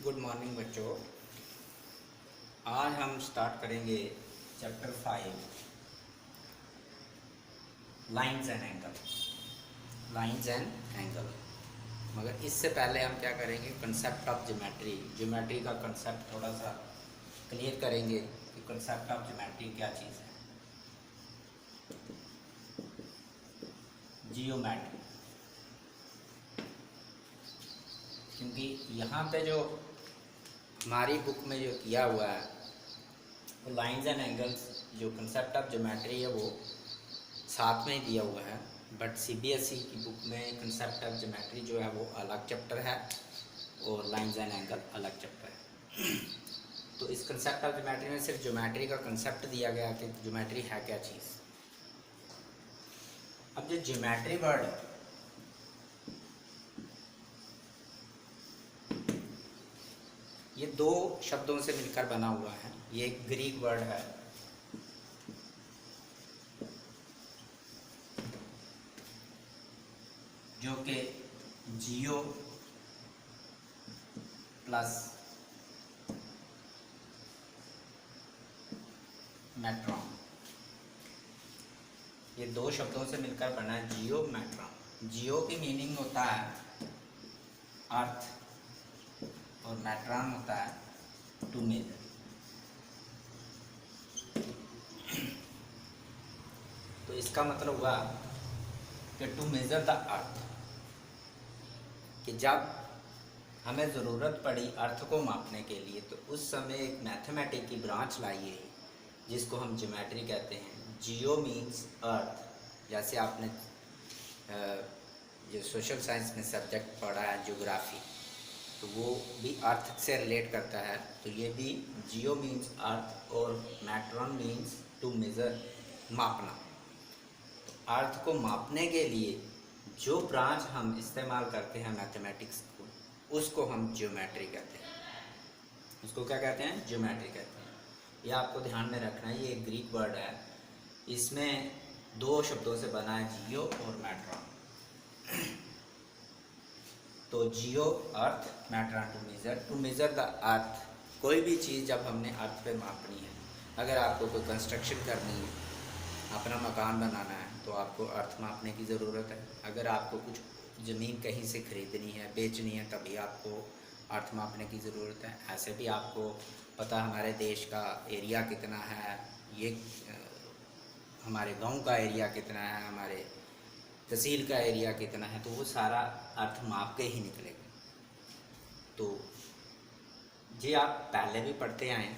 Good morning बच्चों। आज हम स्टार्ट करेंगे chapter 5 lines and angle. Lines and angle, मगर इससे पहले हम क्या करेंगे, कंसेप्ट ऑफ ज्योमेट्री। ज्योमेट्री का कंसेप्ट थोड़ा सा क्लियर करेंगे कि कंसेप्ट ऑफ ज्योमेट्री क्या चीज़ है। जियोमेट्री, क्योंकि यहाँ पे जो हमारी बुक में जो किया हुआ है वो लाइंस एंड एंगल्स, जो कंसेप्ट ऑफ ज्योमेट्री है वो साथ में ही दिया हुआ है, बट सीबीएसई की बुक में कंसेप्ट ऑफ ज्योमेट्री जो है वो अलग चैप्टर है और लाइंस एंड एंगल अलग चैप्टर है। तो इस कंसेप्ट ऑफ ज्योमेट्री में सिर्फ ज्योमेट्री का कंसेप्ट दिया गया कि ज्योमेट्री है क्या चीज़। अब जो ज्योमेट्री वर्ड है ये दो शब्दों से मिलकर बना हुआ है। ये एक ग्रीक वर्ड है जो कि जियो प्लस मैट्रॉन, ये दो शब्दों से मिलकर बना है जियो मैट्रॉन। जियो की मीनिंग होता है अर्थ और मैट्रॉन होता है टू मेजर। तो इसका मतलब हुआ कि टू मेजर द अर्थ, कि जब हमें ज़रूरत पड़ी अर्थ को मापने के लिए तो उस समय एक मैथमेटिक की ब्रांच लाई है जिसको हम ज्योमेट्री कहते हैं। जियो मीन्स अर्थ, जैसे आपने जो सोशल साइंस में सब्जेक्ट पढ़ा है ज्योग्राफी, तो वो भी अर्थ से रिलेट करता है। तो ये भी जियो मीन्स अर्थ और मैट्रॉन मीन्स टू मेज़र, मापना। तो अर्थ को मापने के लिए जो ब्रांच हम इस्तेमाल करते हैं मैथमेटिक्स को, उसको हम ज्योमेट्री कहते हैं। उसको क्या कहते हैं? ज्योमेट्री कहते हैं। ये आपको ध्यान में रखना है। ये एक ग्रीक वर्ड है, इसमें दो शब्दों से बना है, जियो और मैट्रॉन। तो geo earth, metron to measure the earth. कोई भी चीज़ जब हमने अर्थ पे मापनी है, अगर आपको कोई कंस्ट्रक्शन करनी है, अपना मकान बनाना है, तो आपको अर्थ मापने की ज़रूरत है। अगर आपको कुछ ज़मीन कहीं से ख़रीदनी है, बेचनी है, तभी आपको अर्थ मापने की ज़रूरत है। ऐसे भी आपको पता हमारे देश का एरिया कितना है, ये हमारे गांव का एरिया कितना है, हमारे तहसील का एरिया कितना है, तो वो सारा अर्थ माप के ही निकलेगा। तो ये आप पहले भी पढ़ते आए,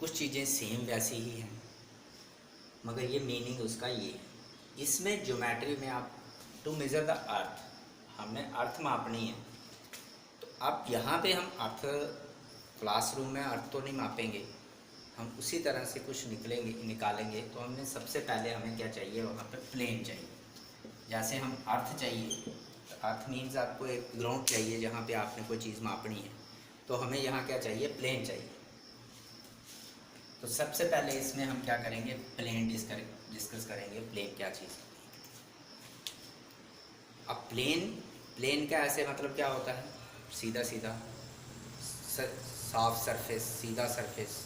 कुछ चीज़ें सेम वैसी ही हैं, मगर ये मीनिंग उसका ये है। इसमें ज्योमेट्री में आप टू मेज़र द अर्थ, हमने अर्थ मापनी है। तो अब यहाँ पे हम अर्थ, क्लासरूम में अर्थ तो नहीं मापेंगे, हम उसी तरह से कुछ निकालेंगे। तो हमने सबसे पहले हमें क्या चाहिए, वहाँ पे प्लेन चाहिए। जैसे हम अर्थ चाहिए, तो अर्थ मीन्स आपको एक ग्राउंड चाहिए जहाँ पे आपने कोई चीज़ मापनी है, तो हमें यहाँ क्या चाहिए, प्लेन चाहिए। तो सबसे पहले इसमें हम क्या करेंगे, प्लेन डिस्कस करेंगे। प्लेन क्या चीज़ है। अब प्लेन का ऐसे मतलब क्या होता है, सीधा सीधा साफ सरफेस, सीधा सरफेस।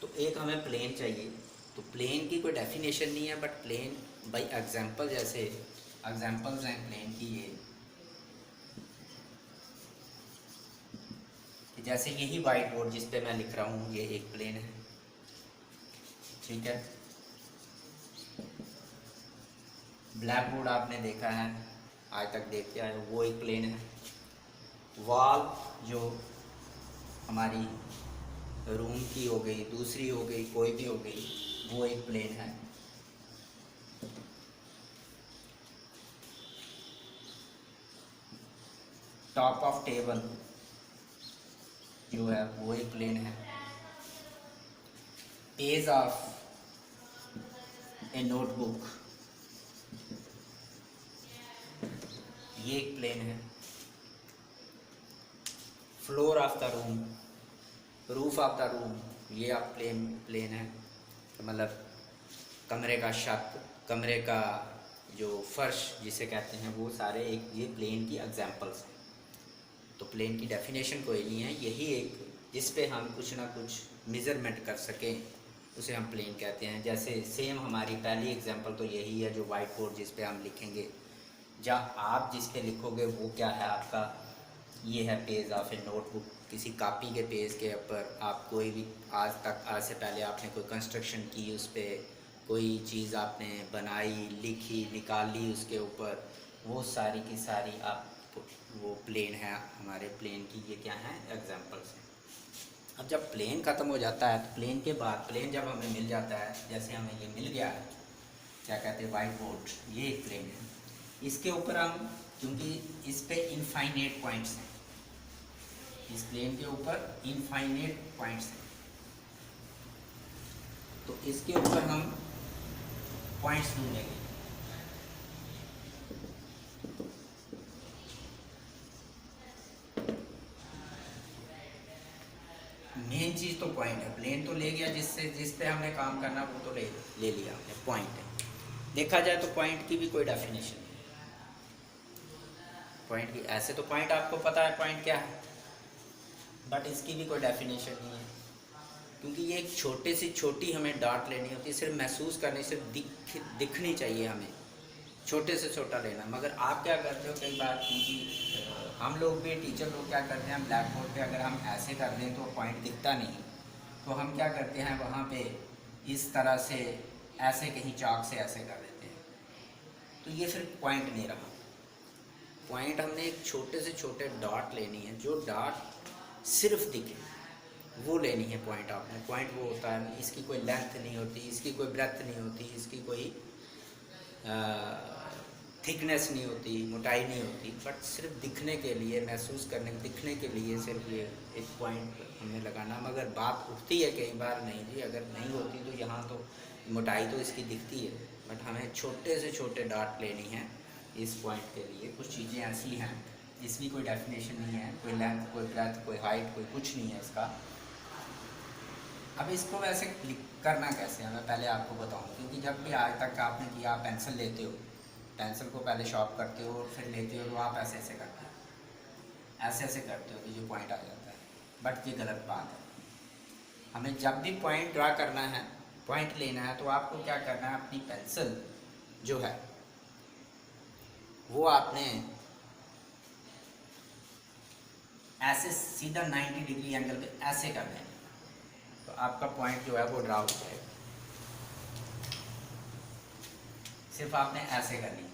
तो एक हमें प्लेन चाहिए। तो प्लेन की कोई डेफिनेशन नहीं है, बट प्लेन बाय एग्जांपल, जैसे एग्जांपल्स हैं प्लेन की ये, कि जैसे यही वाइट बोर्ड जिस पे मैं लिख रहा हूँ, ये एक प्लेन है, ठीक है। ब्लैक बोर्ड आपने देखा है, आज तक देखते आए, वो एक प्लेन है। वॉल जो हमारी रूम की हो गई, दूसरी हो गई, कोई भी हो गई, वो एक प्लेन है। टॉप ऑफ टेबल जो है वो एक प्लेन है। पेज ऑफ ए नोटबुक, ये एक प्लेन है। Floor of the room, roof of the room, ये आप प्लेन है। तो मतलब कमरे का छत, कमरे का जो फर्श जिसे कहते हैं, वो सारे एक ये प्लेन की एग्जांपल्स हैं। तो प्लेन की डेफिनेशन कोई नहीं है, यही एक जिस पे हम कुछ ना कुछ मेज़रमेंट कर सकें उसे हम प्लेन कहते हैं। जैसे सेम हमारी पहली एग्जांपल तो यही है, जो वाइट बोर्ड जिस पे हम लिखेंगे, जहाँ आप जिस पे लिखोगे वो क्या है आपका, ये है पेज ऑफ ए नोटबुक। किसी कापी के पेज के ऊपर आप कोई भी आज से पहले आपने कोई कंस्ट्रक्शन की, उस पर कोई चीज़ आपने बनाई, लिखी, निकाली, उसके ऊपर वो सारी की सारी आप वो प्लेन है हमारे प्लेन की, ये क्या है एग्जांपल्स हैं। अब जब प्लेन ख़त्म हो जाता है तो प्लेन के बाद प्लेन जब हमें मिल जाता है, जैसे हमें ये मिल गया है, क्या कहते हैं वाइट बोर्ड, ये एक प्लेन है। इसके ऊपर हम, क्योंकि इस पे इनफाइनेट पॉइंट्स हैं, इस प्लेन के ऊपर इनफाइनेट पॉइंट्स हैं, तो इसके ऊपर हम पॉइंट्स ढूंढेंगे। मेन चीज़ तो पॉइंट है। प्लेन तो ले गया, जिस पे हमने काम करना वो तो ले लिया हमने, पॉइंट है। देखा जाए तो पॉइंट की भी कोई डेफिनेशन नहीं, पॉइंट की ऐसे तो पॉइंट आपको पता है पॉइंट क्या है, बट इसकी भी कोई डेफिनेशन नहीं है, क्योंकि ये एक छोटे से छोटी हमें डाट लेनी होती है, सिर्फ महसूस करनी, सिर्फ दिखनी चाहिए हमें, छोटे से छोटा लेना। मगर आप क्या करते हो कई बार, क्योंकि हम लोग भी टीचर लोग क्या करते हैं, हम ब्लैक बोर्ड पे अगर हम ऐसे कर दें तो पॉइंट दिखता नहीं, तो हम क्या करते हैं वहाँ पे इस तरह से ऐसे कहीं चाक से ऐसे कर देते हैं, तो ये फिर पॉइंट नहीं रहा। पॉइंट हमने एक छोटे से छोटे डॉट लेनी है, जो डॉट सिर्फ दिखे वो लेनी है पॉइंट आपने। पॉइंट वो होता है, इसकी कोई लेंथ नहीं होती, इसकी कोई ब्रेथ नहीं होती, इसकी कोई थिकनेस नहीं होती, मोटाई नहीं होती, बट सिर्फ दिखने के लिए, महसूस करने, दिखने के लिए सिर्फ ये एक पॉइंट हमने लगाना। मगर बात उठती है कई बार, नहीं जी अगर नहीं होती तो यहाँ तो मोटाई तो इसकी दिखती है, बट हमें छोटे से छोटे डॉट लेनी है इस पॉइंट के लिए। कुछ चीज़ें ऐसी हैं इसकी कोई डेफिनेशन नहीं है, कोई लेंथ, कोई ब्रेथ, कोई हाइट, कोई कुछ नहीं है इसका। अब इसको वैसे क्लिक करना कैसे है मैं पहले आपको बताऊं, क्योंकि जब भी आज तक आपने किया, आप पेंसिल लेते हो, पेंसिल को पहले शॉर्प करते हो, फिर लेते हो, तो आप ऐसे ऐसे करते हो, ऐसे ऐसे करते हो कि जो पॉइंट आ जाता है, बट ये गलत बात है। हमें जब भी पॉइंट ड्रा करना है, पॉइंट लेना है, तो आपको क्या करना है, अपनी पेंसिल जो है वो आपने ऐसे सीधा 90 डिग्री एंगल पे ऐसे कर देना, तो आपका पॉइंट जो है वो ड्रा हो जाएगा। सिर्फ आपने ऐसे करनी,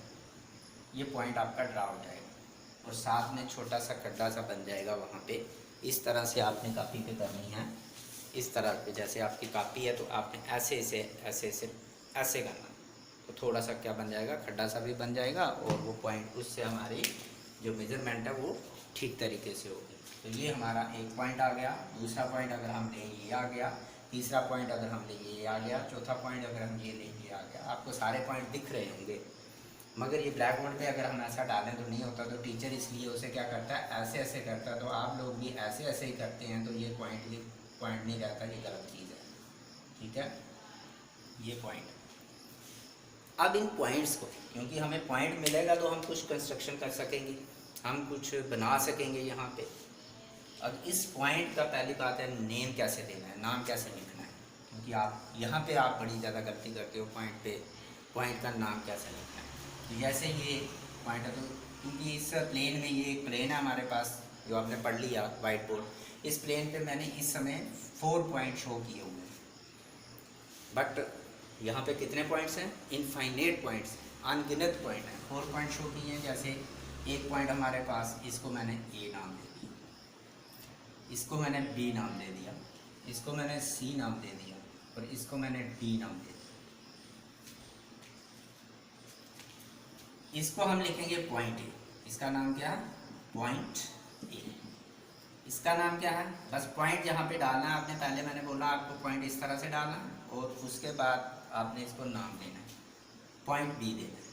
ये पॉइंट आपका ड्रा हो जाएगा, और साथ में छोटा सा गड्ढा सा बन जाएगा वहाँ पे। इस तरह से आपने कापी पे करनी है, इस तरह पे, जैसे आपकी कापी है तो आपने ऐसे ऐसे ऐसे ऐसे ऐसे करना, तो थोड़ा सा क्या बन जाएगा, खड्डा सा भी बन जाएगा, और वो पॉइंट, उससे हमारी जो मेज़रमेंट है वो ठीक तरीके से होगी। तो ये हमारा एक पॉइंट आ गया। दूसरा पॉइंट अगर हम ले, ये आ गया। तीसरा पॉइंट अगर हम ले, ये आ गया। चौथा पॉइंट अगर हम ये ले, ये आ गया। आपको सारे पॉइंट दिख रहे होंगे, मगर ये ब्लैक बोर्ड पे अगर हम ऐसा डालें तो नहीं होता, तो टीचर इसलिए उसे क्या करता है, ऐसे ऐसे करता है। तो आप लोग भी ऐसे ऐसे ही करते हैं, तो ये पॉइंट नहीं रहता, ये गलत चीज़ है, ठीक है, ये पॉइंट। अब इन पॉइंट्स को, क्योंकि हमें पॉइंट मिलेगा तो हम कुछ कंस्ट्रक्शन कर सकेंगे, हम कुछ बना सकेंगे यहाँ पे। अब इस पॉइंट का पहली बात है, नेम कैसे देना है, नाम कैसे लिखना है, क्योंकि आप यहाँ पे आप बड़ी ज़्यादा गलती करते हो पॉइंट पे, पॉइंट का नाम कैसे लिखना है। तो जैसे ये पॉइंट है, तो क्योंकि इस प्लेन में, ये एक प्लेन है हमारे पास जो आपने पढ़ लिया वाइट बोर्ड, इस प्लेन पे मैंने इस समय 4 पॉइंट शो किए हुए हैं, बट यहाँ पे कितने पॉइंट्स हैं, इनफाइनेट पॉइंट्स, अनगिनत पॉइंट हैं। 4 पॉइंट शो किए हैं। जैसे एक पॉइंट हमारे पास, इसको मैंने ए नाम दे दिया, इसको मैंने बी नाम दे दिया, इसको मैंने सी नाम दे दिया, और इसको मैंने डी नाम दे दिया। इसको हम लिखेंगे पॉइंट ए, इसका नाम क्या है, पॉइंट ए। इसका नाम क्या है, बस पॉइंट यहाँ पे डालना है आपने। पहले मैंने बोला आपको पॉइंट इस तरह से डालना है, और उसके बाद आपने इसको नाम देना है, पॉइंट बी देना है,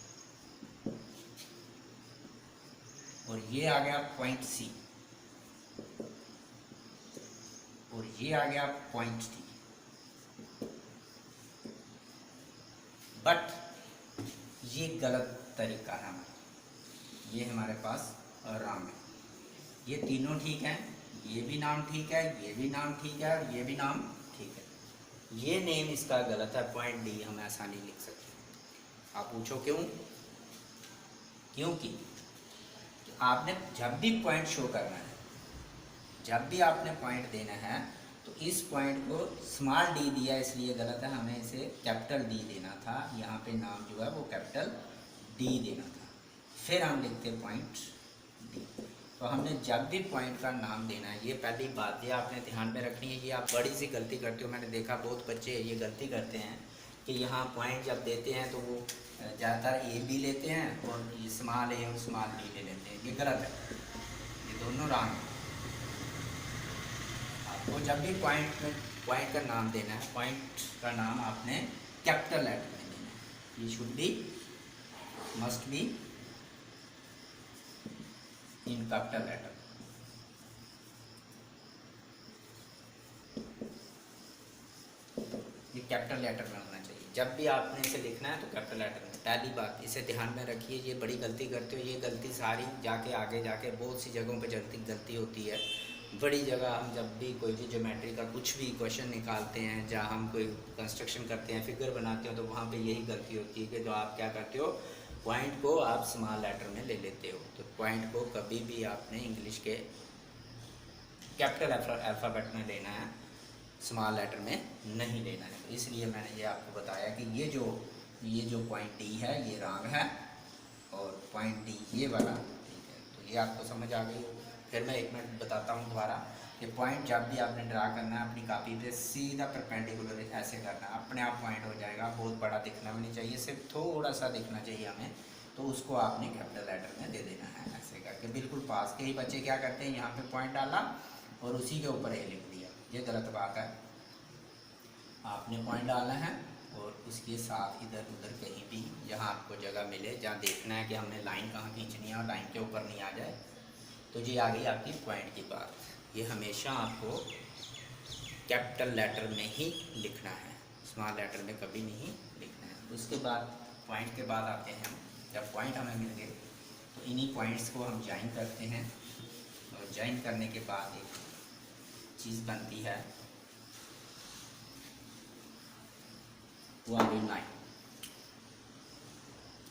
और ये आ गया पॉइंट सी, और ये आ गया पॉइंट डी। बट ये गलत तरीका है हमारा, ये हमारे पास रॉन्ग है। ये तीनों ठीक हैं, ये भी नाम ठीक है, ये भी नाम ठीक है और ये भी नाम ठीक है। ये नेम इसका गलत है, पॉइंट डी हम ऐसा नहीं लिख सकते। आप पूछो क्यों? क्योंकि आपने जब भी पॉइंट शो करना है, जब भी आपने पॉइंट देना है, तो इस पॉइंट को स्मॉल डी दिया इसलिए गलत है, हमें इसे कैपिटल डी देना था। यहाँ पे नाम जो है वो कैपिटल डी देना था, फिर हम लिखते पॉइंट डी। तो हमने जब भी पॉइंट का नाम देना है, ये पहली बात ये आपने ध्यान में रखनी है। ये आप बड़ी सी गलती करते हो, मैंने देखा बहुत बच्चे ये गलती करते हैं कि यहाँ पॉइंट जब देते हैं तो वो ज़्यादातर ए बी लेते हैं और स्मॉल ए और स्मॉल बी ले लेते हैं। ये गलत है, ये दोनों रॉन्ग है। आपको जब भी पॉइंट का नाम देना है, पॉइंट का नाम आपने कैपिटल लेटर में देना है। ये should be, must be in capital letter. ये कैपिटल लेटर में होना चाहिए। जब भी आपने इसे लिखना है तो कैपिटल लेटर में। पहली बात इसे ध्यान में रखिए, ये बड़ी गलती करते हो। ये गलती सारी जाके आगे जाके बहुत सी जगहों पे गलती होती है। बड़ी जगह हम जब भी कोई भी ज्योमेट्री का कुछ भी क्वेश्चन निकालते हैं, जहाँ हम कोई कंस्ट्रक्शन करते हैं, फिगर बनाते हो, तो वहाँ पे यही गलती होती है कि जो आप क्या करते हो, पॉइंट को आप स्मॉल लेटर में ले लेते हो। तो पॉइंट को कभी भी आपने इंग्लिश के कैपिटल अल्फ़ाबेट में लेना है, स्मॉल लेटर में नहीं लेना है। तो इसलिए मैंने ये आपको बताया कि ये जो पॉइंट डी है ये रॉन्ग है और पॉइंट डी ये वाला ठीक है। तो ये आपको समझ आ गई। फिर मैं 1 मिनट बताता हूँ दोबारा कि पॉइंट जब भी आपने ड्रा करना है अपनी कॉपी पे सीधा परपेंडिकुलर ऐसे करना है, अपने आप पॉइंट हो जाएगा। बहुत बड़ा दिखना भी नहीं चाहिए, सिर्फ थोड़ा सा दिखना चाहिए हमें। तो उसको आपने कैपिटल लेटर में दे देना है ऐसे करके, बिल्कुल पास। कई बच्चे क्या करते हैं, यहाँ पे पॉइंट डाला और उसी के ऊपर ए लिख दिया। ये गलत बात है। आपने पॉइंट डालना है और उसके साथ इधर उधर कहीं भी जहाँ आपको जगह मिले, जहाँ देखना है कि हमने लाइन कहाँ खींचनी है और लाइन के ऊपर नहीं आ जाए, तो ये आ गई आपकी पॉइंट की बात। ये हमेशा आपको कैपिटल लेटर में ही लिखना है, स्मॉल लेटर में कभी नहीं लिखना है। उसके बाद पॉइंट के बाद आते हैं हम। जब पॉइंट हमें मिल गए तो इन्हीं पॉइंट्स को हम ज्वाइन करते हैं और ज्वाइन करने के बाद एक चीज़ बनती है, वो आ गई लाइन।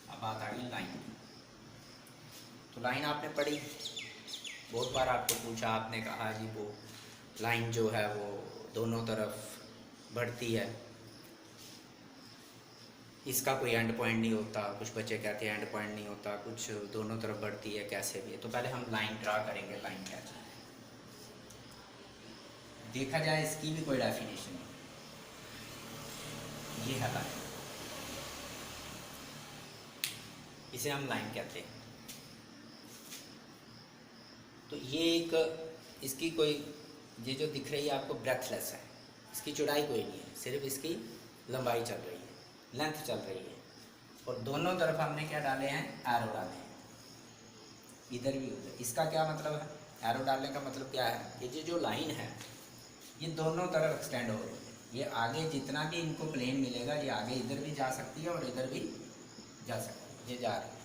अब बात आ गई लाइन। तो लाइन आपने पढ़ी, बहुत बार आपको पूछा, आपने कहा जी वो लाइन जो है वो दोनों तरफ बढ़ती है, इसका कोई एंड पॉइंट नहीं होता। कुछ बच्चे कहते हैं एंड पॉइंट नहीं होता, कुछ दोनों तरफ बढ़ती है, कैसे भी है। तो पहले हम लाइन ड्रा करेंगे। लाइन क्या है देखा जाए, इसकी भी कोई डेफिनेशन नहीं। ये है लाइन, इसे हम लाइन कहते हैं। तो ये एक इसकी कोई, ये जो दिख रही है आपको ब्रेथलेस है, इसकी चौड़ाई कोई नहीं है, सिर्फ इसकी लंबाई चल रही है, लेंथ चल रही है। और दोनों तरफ हमने क्या डाले हैं, एरो डाले हैं, इधर भी उधर। इसका क्या मतलब है, एरो डालने का मतलब क्या है कि ये जो लाइन है ये दोनों तरफ एक्सटेंड हो रही है। ये आगे जितना भी इनको प्लेन मिलेगा, ये आगे इधर भी जा सकती है और इधर भी जा सकती है, ये जा रही है।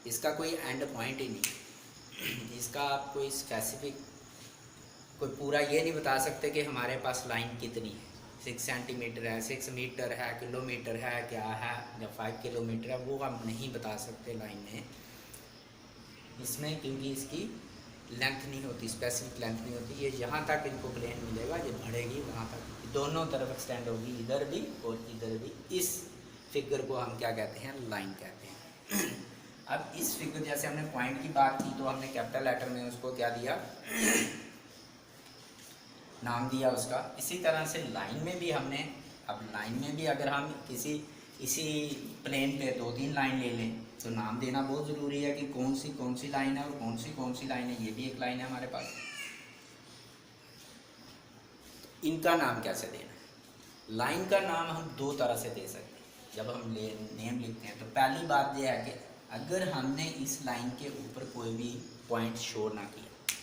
इसका कोई एंड पॉइंट ही नहीं। इसका आप कोई स्पेसिफिक कोई पूरा ये नहीं बता सकते कि हमारे पास लाइन कितनी है, 6 सेंटीमीटर है, 6 मीटर है, किलोमीटर है, क्या है, या 5 किलोमीटर है, वो हम नहीं बता सकते लाइन में इसमें, क्योंकि इसकी लेंथ नहीं होती, स्पेसिफिक लेंथ नहीं होती। ये जहाँ तक इनको प्लेन मिलेगा ये बढ़ेगी, वहाँ तक दोनों तरफ एक्सटेंड होगी, इधर भी और इधर भी। इस फिगर को हम क्या कहते हैं, लाइन कहते हैं। अब इस फिगर, जैसे हमने पॉइंट की बात की तो हमने कैपिटल लेटर में उसको क्या दिया, नाम दिया उसका। इसी तरह से लाइन में भी हमने, अब लाइन में भी अगर हम इसी प्लेन पे 2-3 लाइन ले लें तो नाम देना बहुत ज़रूरी है कि कौन सी लाइन है और कौन सी लाइन है। ये भी एक लाइन है हमारे पास, इनका नाम कैसे देना है। लाइन का नाम हम 2 तरह से दे सकते हैं जब हम नेम लिखते हैं। तो पहली बात यह है कि अगर हमने इस लाइन के ऊपर कोई भी पॉइंट शो ना किया,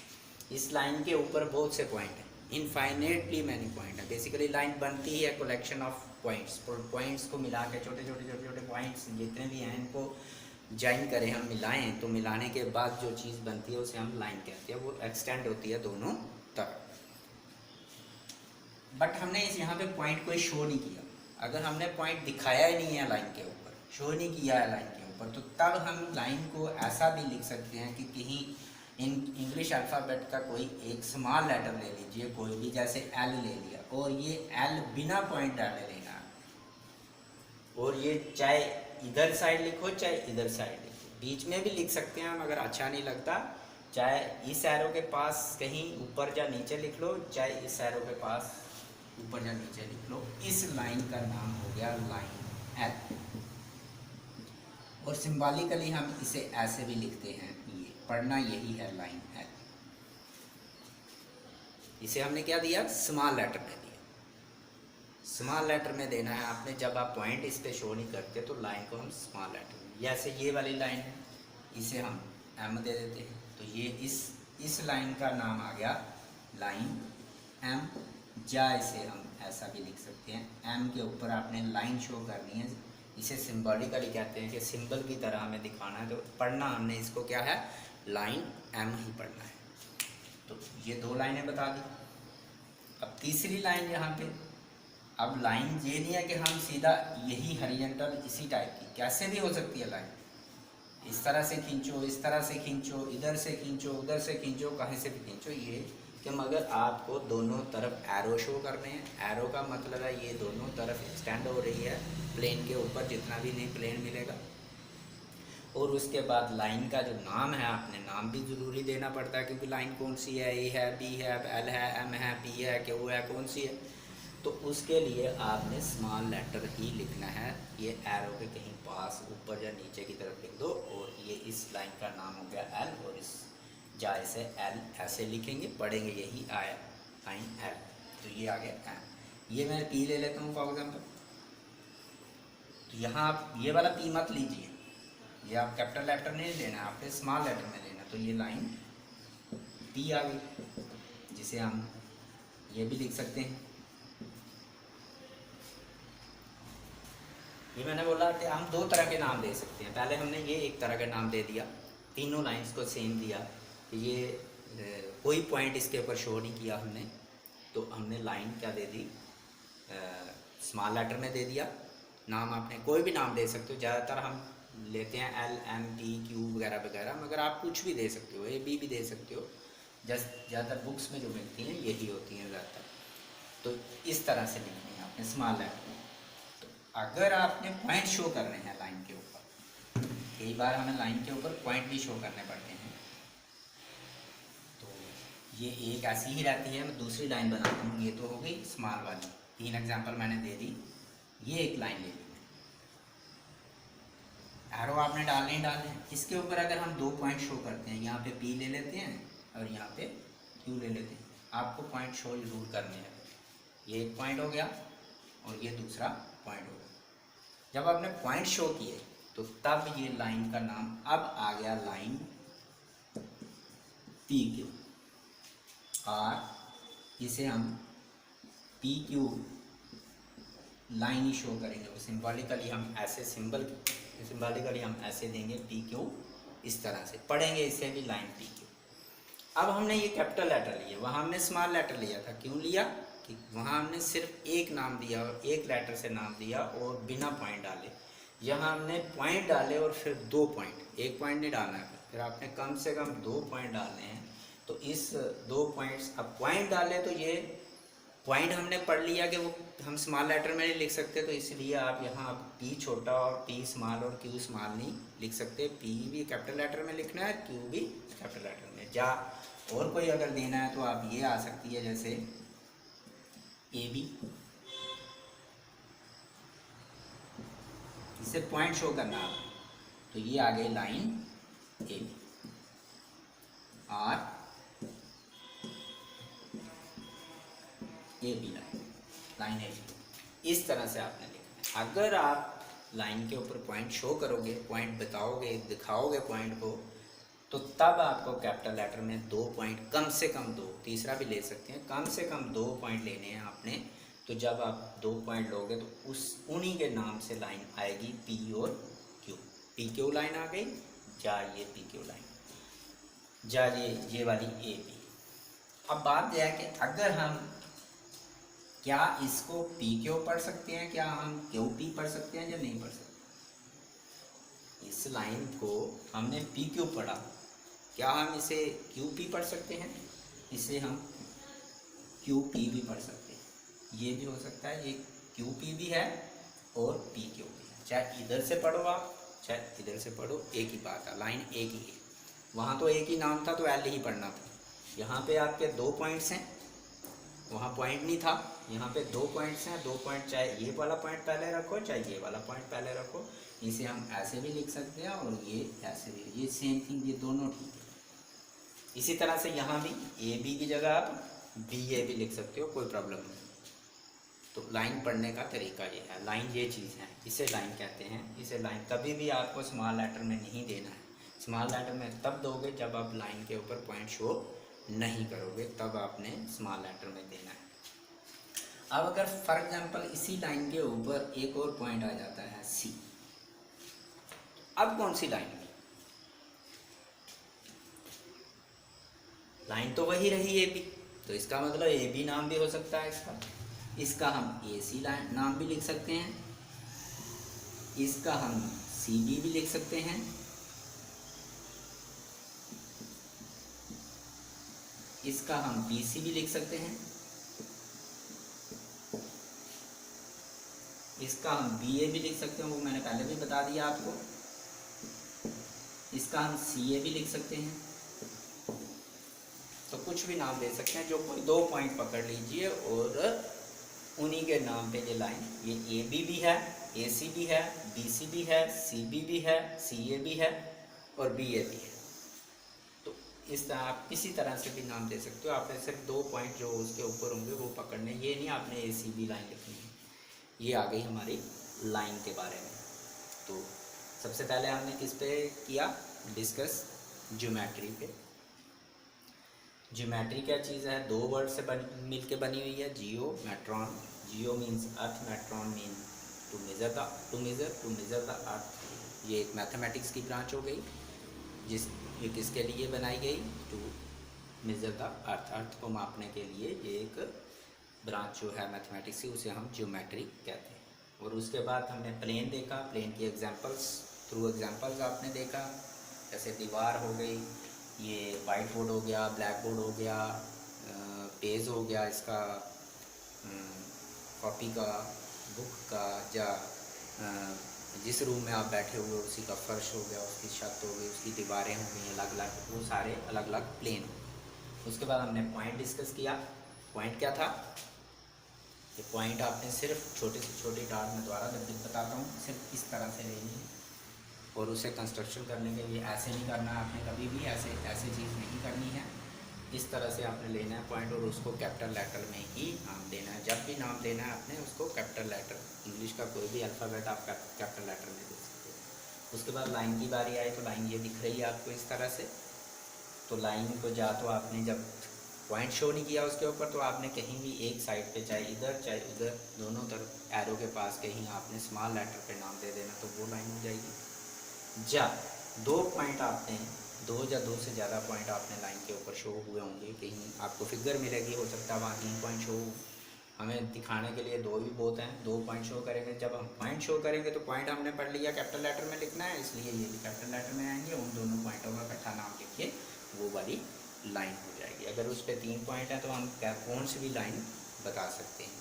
इस लाइन के ऊपर बहुत से पॉइंट हैं, इनफाइनेटली मैनी पॉइंट है। बेसिकली लाइन बनती ही है कलेक्शन ऑफ पॉइंट्स को मिला के, छोटे छोटे पॉइंट्स जितने भी हैं इनको ज्वाइन करें, हम मिलाएं, तो मिलाने के बाद जो चीज़ बनती है उसे हम लाइन कहते हैं, वो एक्सटेंड होती है दोनों तरफ। बट हमने इस यहाँ पे पॉइंट कोई शो नहीं किया। अगर हमने पॉइंट दिखाया ही नहीं है लाइन के ऊपर, शो नहीं किया है लाइन के ऊपर, तो तब हम लाइन को ऐसा भी लिख सकते हैं कि कहीं इन इंग्लिश अल्फ़ाबेट का कोई एक स्मॉल लेटर ले लीजिए, कोई भी, जैसे एल ले लिया, और ये एल बिना पॉइंट डाले लेना, और ये चाहे इधर साइड लिखो चाहे इधर साइड लिखो, बीच में भी लिख सकते हैं हम अगर अच्छा नहीं लगता, चाहे इस एरो के पास कहीं ऊपर या नीचे लिख लो, चाहे इस एरो के पास ऊपर या नीचे लिख लो। इस लाइन का नाम हो गया लाइन एल, और सिंबॉलिकली हम इसे ऐसे भी लिखते हैं, ये पढ़ना यही है लाइन एल। इसे हमने क्या दिया, स्मॉल लेटर में दिया, स्मॉल लेटर में देना है आपने। जब आप पॉइंट इस पे शो नहीं करते तो लाइन को हम स्मॉल लेटर में, जैसे ये वाली लाइन है, इसे हम एम दे देते हैं, तो ये इस लाइन का नाम आ गया लाइन एम, या इसे हम ऐसा भी लिख सकते हैं, एम के ऊपर आपने लाइन शो करनी है, इसे सिंबॉलिकली कहते हैं कि सिंबल की तरह हमें दिखाना है, तो पढ़ना हमने इसको क्या है, लाइन एम ही पढ़ना है। तो ये दो लाइनें बता दी। अब तीसरी लाइन यहाँ पे, अब लाइन ये नहीं है कि हम सीधा यही हॉरिजॉन्टल इसी टाइप की, कैसे भी हो सकती है लाइन, इस तरह से खींचो, इस तरह से खींचो, इधर से खींचो, उधर से खींचो, कहीं से भी खींचो, ये कि मगर आपको दोनों तरफ एरो शो करने हैं। एरो का मतलब है ये दोनों तरफ एक्सटेंड हो रही है प्लेन के ऊपर, जितना भी नहीं प्लेन मिलेगा। और उसके बाद लाइन का जो नाम है, आपने नाम भी ज़रूरी देना पड़ता है, क्योंकि लाइन कौन सी है, ए है, बी है, एल है, एम है, पी है, क्यू है, कौन सी है, तो उसके लिए आपने स्मॉल लेटर ही लिखना है। ये एरो के कहीं पास ऊपर या नीचे की तरफ लिख दो, और ये इस लाइन का नाम हो गया एल, और इस जाए से एल ऐसे लिखेंगे, पढ़ेंगे यही आया लाइन एल, तो ये आ गया एम। ये मैं पी ले लेता हूँ फॉर एग्जाम्पल, तो यहाँ आप ये वाला पी मत लीजिए, ये आप कैपिटल लेटर नहीं लेना है, आपने स्मॉल लेटर में लेना, तो ये लाइन पी आ गई, जिसे हम ये भी लिख सकते हैं। ये मैंने बोला कि हम दो तरह के नाम दे सकते हैं, पहले हमने ये एक तरह का नाम दे दिया, तीनों लाइंस को सेम दिया, ये कोई पॉइंट इसके ऊपर शो नहीं किया हमने, तो हमने लाइन क्या दे दी, स्मॉल लेटर में दे दिया। नाम आपने कोई भी नाम दे सकते हो, ज़्यादातर हम लेते हैं एल, एम, पी, क्यू वगैरह वगैरह, मगर आप कुछ भी दे सकते हो, ए, बी भी दे सकते हो, ज़्यादातर बुक्स में जो मिलती हैं यही होती हैं ज़्यादातर। तो इस तरह से लिखनी है आपने स्मॉल लेटर में। तो अगर आपने पॉइंट शो करने हैं लाइन के ऊपर, कई बार हमें लाइन के ऊपर पॉइंट भी शो करने पड़ते हैं, ये एक ऐसी ही रहती है। मैं दूसरी लाइन बनाता हूँ, ये तो हो गई स्मॉल वाली, 3 एग्जांपल मैंने दे दी। ये एक लाइन ले ली, एरो आपने डालने ही डालने हैं। इसके ऊपर अगर हम 2 पॉइंट शो करते हैं, यहाँ पे पी ले लेते हैं और यहाँ पे क्यू ले लेते हैं, आपको पॉइंट शो जरूर करने हैं। ये एक पॉइंट हो गया और ये दूसरा पॉइंट हो गया। जब आपने पॉइंट शो किए तो तब ये लाइन का नाम अब आ गया लाइन पी क्यू, और इसे हम पी क्यू लाइन ही शो करेंगे, वो सिंबॉलिकली हम ऐसे सिंबॉलिकली हम ऐसे देंगे पी क्यू, इस तरह से पढ़ेंगे इसे भी लाइन पी क्यू। अब हमने ये कैपिटल लेटर लिए, वहाँ हमने स्मॉल लेटर लिया था, क्यों लिया कि वहाँ हमने सिर्फ एक नाम दिया और एक लेटर से नाम दिया और बिना पॉइंट डाले। यहाँ हमने पॉइंट डाले और फिर 2 पॉइंट, एक पॉइंट नहीं डालना है, फिर आपने कम से कम 2 पॉइंट डालने हैं। तो इस 2 पॉइंट्स, अब पॉइंट डाले तो ये पॉइंट हमने पढ़ लिया कि वो हम स्मॉल लेटर में नहीं लिख सकते, तो इसलिए आप यहाँ पी छोटा और पी स्मॉल और क्यू स्मॉल नहीं लिख सकते। पी भी कैपिटल लेटर में लिखना है, क्यू भी कैपिटल लेटर में। या और कोई अगर देना है तो आप ये आ सकती है, जैसे ए बी, इसे पॉइंट शो करना है, तो ये आ गई लाइन ए बी, और A B line A B, इस तरह से आपने लिखना है। अगर आप लाइन के ऊपर पॉइंट शो करोगे, पॉइंट बताओगे, दिखाओगे पॉइंट को, तो तब आपको कैपिटल लेटर में 2 पॉइंट, कम से कम 2, तीसरा भी ले सकते हैं, कम से कम 2 पॉइंट लेने हैं आपने। तो जब आप 2 पॉइंट लोगे तो उन्हीं के नाम से लाइन आएगी पी और क्यू। पी क्यू लाइन आ गई, जा ये पी क्यू लाइन, जा ये वाली ए बी। अब बात यह है कि अगर हम क्या इसको पी क्यू पढ़ सकते हैं, क्या हम क्यू पी पढ़ सकते हैं या नहीं पढ़ सकते। इस लाइन को हमने पी क्यू पढ़ा, क्या हम इसे क्यू पी पढ़ सकते हैं, इसे हम क्यू पी भी पढ़ सकते हैं। ये भी हो सकता है, ये क्यू पी भी है और पी क्यू भी है। चाहे इधर से पढ़ो आप, चाहे इधर से पढ़ो, एक ही बात है, लाइन एक ही है। वहाँ तो एक ही नाम था तो एल ही पढ़ना था। यहाँ पे आपके 2 पॉइंट्स हैं, वहाँ पॉइंट नहीं था, यहाँ पे 2 पॉइंट्स हैं। 2 पॉइंट, चाहे ये वाला पॉइंट पहले रखो चाहे ये वाला पॉइंट पहले रखो। इसे हम ऐसे भी लिख सकते हैं और ये ऐसे भी, ये सेम थिंग, ये दोनों ठीक है। इसी तरह से यहाँ भी ए बी की जगह आप बी ए भी लिख सकते हो, कोई प्रॉब्लम नहीं। तो लाइन पढ़ने का तरीका ये है। लाइन ये चीज़ है, इसे लाइन कहते हैं। इसे लाइन कभी भी आपको स्मॉल लेटर में नहीं देना है। स्मॉल लेटर में तब दोगे जब आप लाइन के ऊपर पॉइंट शो नहीं करोगे, तब आपने स्मॉल लेटर में देना है। अब अगर फॉर एग्जांपल इसी लाइन के ऊपर एक और पॉइंट आ जाता है सी, अब कौन सी लाइन? लाइन तो वही रही ए बी, तो इसका मतलब ए बी नाम भी हो सकता है इसका। इसका हम ए सी लाइन नाम भी लिख सकते हैं, इसका हम सी बी भी लिख सकते हैं, इसका हम बी सी भी लिख सकते हैं, इसका हम बी ए भी लिख सकते हैं, वो मैंने पहले भी बता दिया आपको। इसका हम सी ए भी लिख सकते हैं। तो कुछ भी नाम दे सकते हैं, जो कोई 2 पॉइंट पकड़ लीजिए और उन्हीं के नाम पे ये लाइन, ये ए बी भी है, ए सी भी है, बी सी भी है, सी बी भी है, सी ए भी है और बी ए भी है। तो इस तरह आप किसी तरह से भी नाम दे सकते हो। आपने सिर्फ 2 पॉइंट जो उसके ऊपर होंगे वो पकड़ने, ये नहीं आपने ए सी बी लाइन लिखनी है। ये आ गई हमारी लाइन के बारे में। तो सबसे पहले हमने किस पे किया डिस्कस? ज्योमेट्री पे। ज्योमेट्री क्या चीज़ है? 2 वर्ड से मिल के बनी हुई है, geo metron. Geo means earth, metron mean to measure the earth. ये एक मैथमेटिक्स की ब्रांच हो गई, ये किसके लिए बनाई गई? टू मेज़र द अर्थ, अर्थ को मापने के लिए ये एक ब्रांच जो है मैथमेटिक्स की, उसे हम ज्योमेट्री कहते हैं। और उसके बाद हमने प्लेन देखा, प्लेन की एग्जांपल्स, थ्रू एग्जांपल्स आपने देखा, जैसे दीवार हो गई, ये वाइट बोर्ड हो गया, ब्लैक बोर्ड हो गया, पेज हो गया इसका, कॉपी का, बुक का, या जिस रूम में आप बैठे हुए हो उसी का फर्श हो गया, उसकी छत हो गई, उसकी दीवारें हो गई अलग अलग, वो सारे अलग अलग प्लेन हो। उसके बाद हमने पॉइंट डिस्कस किया। पॉइंट क्या था? ये पॉइंट आपने सिर्फ छोटे से छोटे डार्ट में द्वारा बताता हूँ, सिर्फ इस तरह से लेनी है और उसे कंस्ट्रक्शन करने के लिए ऐसे नहीं करना है आपने, कभी भी ऐसे चीज़ नहीं करनी है। इस तरह से आपने लेना है पॉइंट और उसको कैपिटल लेटर में ही नाम देना है। जब भी नाम देना है आपने उसको कैपिटल लेटर, इंग्लिश का कोई भी अल्फ़ाबेट आप कैपिटल लेटर में दे सकते हो। उसके बाद लाइन की बारी आई, तो लाइन ये दिख रही है आपको इस तरह से। तो लाइन को जा तो आपने जब पॉइंट शो नहीं किया उसके ऊपर, तो आपने कहीं भी एक साइड पे, चाहे इधर चाहे उधर, दोनों तरफ एरो के पास कहीं आपने स्मॉल लेटर पे नाम दे देना, तो वो लाइन हो जाएगी। जा 2 पॉइंट आपने, 2 या 2 से ज़्यादा पॉइंट आपने लाइन के ऊपर शो हुए होंगे, कहीं आपको फिगर मिलेगी, हो सकता है वहाँ 3 पॉइंट शो, हमें दिखाने के लिए 2 भी बहुत हैं, 2 पॉइंट शो करेंगे। जब हम पॉइंट शो करेंगे तो पॉइंट हमने पढ़ लिया कैपिटल लेटर में लिखना है, इसलिए ये भी कैपिटल लेटर में आएंगे, उन दोनों पॉइंटों का इकट्ठा नाम लिख के वो वाली लाइन हो जाएगी। अगर उस पर 3 पॉइंट हैं तो हम कौन सी भी लाइन बता सकते हैं।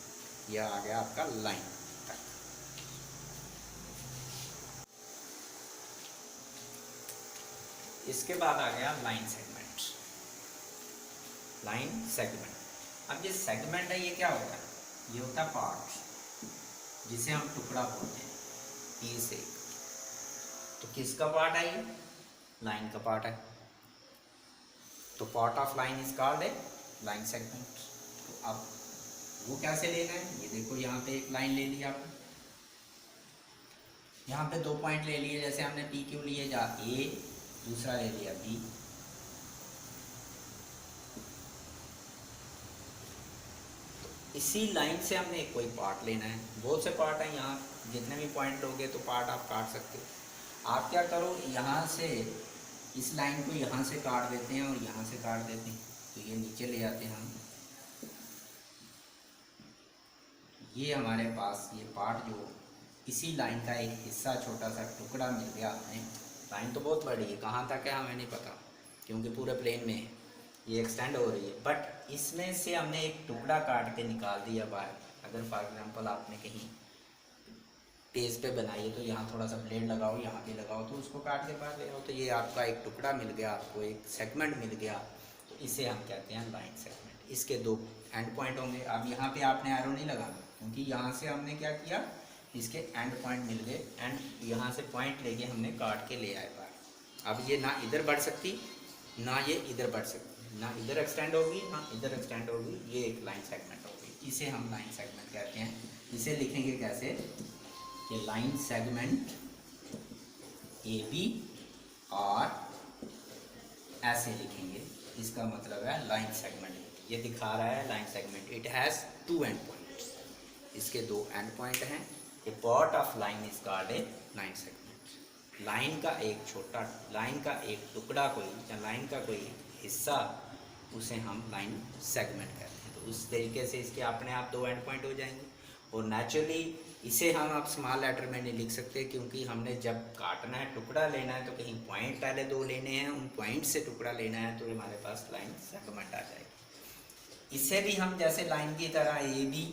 यह आ गया आपका लाइन तक। इसके बाद आ गया लाइन सेगमेंट। लाइन सेगमेंट, अब ये सेगमेंट है, ये क्या होता है? ये होता है पार्ट, जिसे हम टुकड़ा बोलते हैं, पीस एक। तो किसका पार्ट है ये? लाइन का पार्ट है। तो part of line is called a line segment. तो अब वो कैसे लेना है? ये देखो, यहाँ पे एक लाइन ले लिया आपने, यहाँ पे 2 पॉइंट ले लिए, जैसे हमने पी क्यू लिए, जा ए, दूसरा ले लिया बी। तो इसी लाइन से हमने कोई पार्ट लेना है। बहुत से पार्ट हैं यहाँ, जितने भी पॉइंट लोगे तो पार्ट आप काट सकते हो। आप क्या करो, यहाँ से इस लाइन को यहाँ से काट देते हैं और यहाँ से काट देते हैं, तो ये नीचे ले आते हैं हम। ये हमारे पास ये पार्ट जो इसी लाइन का एक हिस्सा, छोटा सा टुकड़ा मिल गया हमें। लाइन तो बहुत बड़ी है, कहाँ तक है हमें नहीं पता क्योंकि पूरे प्लेन में है, ये एक्सटेंड हो रही है, बट इसमें से हमने एक टुकड़ा काट के निकाल दिया बाहर। अगर फॉर एग्जांपल आपने कहीं पेज पे बनाई है तो यहाँ थोड़ा सा ब्लेड लगाओ, यहाँ भी लगाओ, तो उसको काट के बाहर ले आओ, तो ये आपका एक टुकड़ा मिल गया, आपको एक सेगमेंट मिल गया, तो इसे हम कहते हैं लाइन सेगमेंट। इसके दो एंड पॉइंट होंगे। अब यहाँ पे आपने एरो नहीं लगाना क्योंकि यहाँ से हमने क्या किया, इसके एंड पॉइंट मिल गए, एंड यहाँ से पॉइंट लेके हमने काट के ले आए बाहर। अब ये ना इधर बढ़ सकती ना ये इधर बढ़ सकती, ना इधर एक्सटेंड होगी ना इधर एक्सटेंड होगी, ये एक लाइन सेगमेंट होगी, इसे हम लाइन सेगमेंट कहते हैं। इसे लिखेंगे कैसे, ये लाइन सेगमेंट ए बी, और ऐसे लिखेंगे, इसका मतलब है लाइन सेगमेंट। ये दिखा रहा है line segment, it has 2 end points, इसके 2 एंड पॉइंट हैं। A part of line is called a line segment. Line का एक छोटा, लाइन का एक टुकड़ा कोई, या लाइन का कोई हिस्सा, उसे हम लाइन सेगमेंट कहते हैं। तो उस तरीके से इसके अपने आप 2 एंड पॉइंट हो जाएंगे। और नेचुरली इसे हम अब स्मॉल लेटर में नहीं लिख सकते क्योंकि हमने जब काटना है, टुकड़ा लेना है, तो कहीं पॉइंट पहले 2 लेने हैं, उन पॉइंट से टुकड़ा लेना है, तो हमारे पास लाइन सेगमेंट आ जाएगी। इसे भी हम जैसे लाइन की तरह ए बी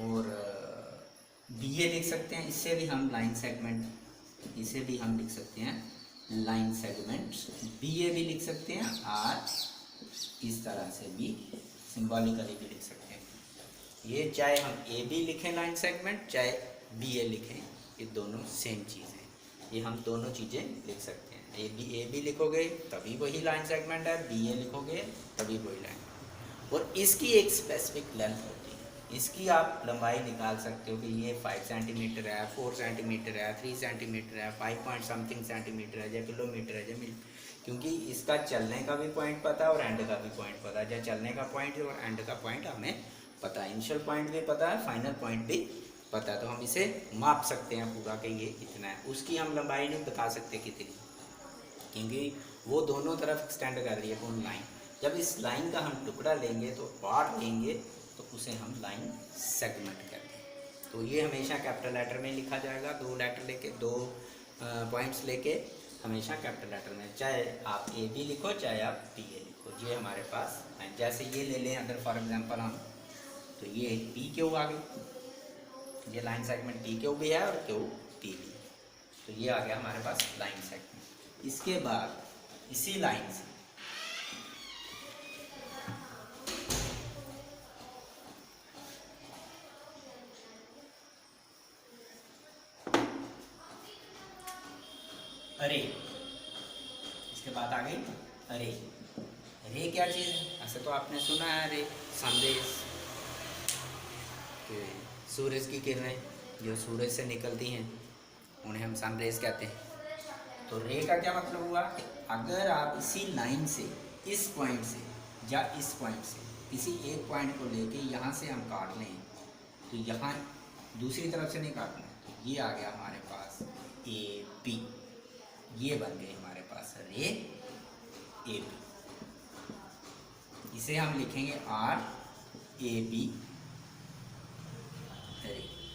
और बी ए लिख सकते हैं, इससे भी हम लाइन सेगमेंट, इसे भी हम लिख सकते हैं लाइन सेगमेंट, बी ए भी लिख सकते हैं, और इस तरह से भी सिंबॉलिकली भी लिख सकते हैं। ये चाहे हम ए बी लिखें लाइन सेगमेंट, चाहे बी ए लिखें, ये दोनों सेम चीज़ है, ये हम दोनों चीज़ें लिख सकते हैं। ए बी लिखोगे तभी वही लाइन सेगमेंट है, बी ए लिखोगे तभी वही लाइन। और इसकी एक स्पेसिफिक लेंथ होती है, इसकी आप लंबाई निकाल सकते हो कि ये 5 सेंटीमीटर है, 4 सेंटीमीटर है, 3 सेंटीमीटर है, 5 पॉइंट समथिंग सेंटीमीटर है, या किलोमीटर है, या मिल, क्योंकि इसका चलने का भी पॉइंट पता है और एंड का भी पॉइंट पता है। या चलने का पॉइंट और एंड का पॉइंट हमें पता है, इनिशियल पॉइंट भी पता है, फाइनल पॉइंट भी पता है, तो हम इसे माप सकते हैं पूरा कि ये इतना है। उसकी हम लंबाई नहीं बता सकते कितनी, क्योंकि वो दोनों तरफ एक्सटेंड कर रही है कौन लाइन। जब इस लाइन का हम टुकड़ा लेंगे, तो पार्ट लेंगे, तो उसे हम लाइन सेगमेंट कहते हैं। तो ये हमेशा कैपिटल लेटर में लिखा जाएगा, 2 लेटर लेके, 2 पॉइंट्स लेके, हमेशा कैपिटल लेटर में, चाहे आप ए बी लिखो चाहे आप बी ए लिखो। ये हमारे पास जैसे ये ले लें अगर फॉर एग्जांपल हम, तो ये पी क्यू आ गई, ये लाइन सेगमेंट पी क्यू भी है और क्यू पी भी, तो ये आ गया हमारे पास लाइन सेगमेंट। इसके बाद इसी लाइन से अरे, इसके बाद आ गई अरे। अरे क्या चीज़ है, ऐसे तो आपने सुना है अरे, संदेश, सूरज की किरणें जो सूरज से निकलती हैं उन्हें हम सनरेज कहते हैं। तो रे का क्या मतलब हुआ कि अगर आप इसी लाइन से, इस पॉइंट से या इस पॉइंट से किसी एक पॉइंट को लेके यहाँ से हम काट लें, तो यहाँ दूसरी तरफ से नहीं काटना, तो ये आ गया हमारे पास ए बी, ये बन गए हमारे पास रे ए बी। इसे हम लिखेंगे आर ए बी,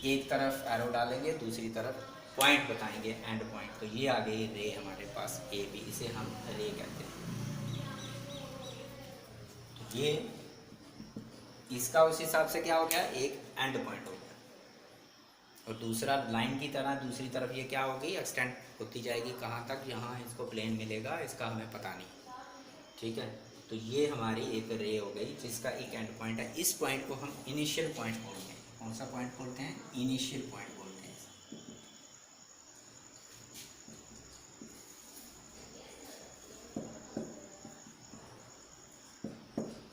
एक तरफ एरो डालेंगे, दूसरी तरफ पॉइंट बताएंगे, एंड पॉइंट, तो ये आ गई रे हमारे पास ए बी, इसे हम रे कहते हैं। तो ये इसका उस हिसाब से क्या हो गया, एक एंड पॉइंट हो गया, और दूसरा लाइन की तरह दूसरी तरफ ये क्या होगी, एक्सटेंड होती जाएगी, कहाँ तक, यहाँ इसको प्लेन मिलेगा, इसका हमें पता नहीं, ठीक है। तो ये हमारी एक रे हो गई जिसका एक एंड पॉइंट है। इस पॉइंट को हम इनिशियल पॉइंट बोलते हैं। कौन सा पॉइंट बोलते हैं, इनिशियल पॉइंट बोलते हैं।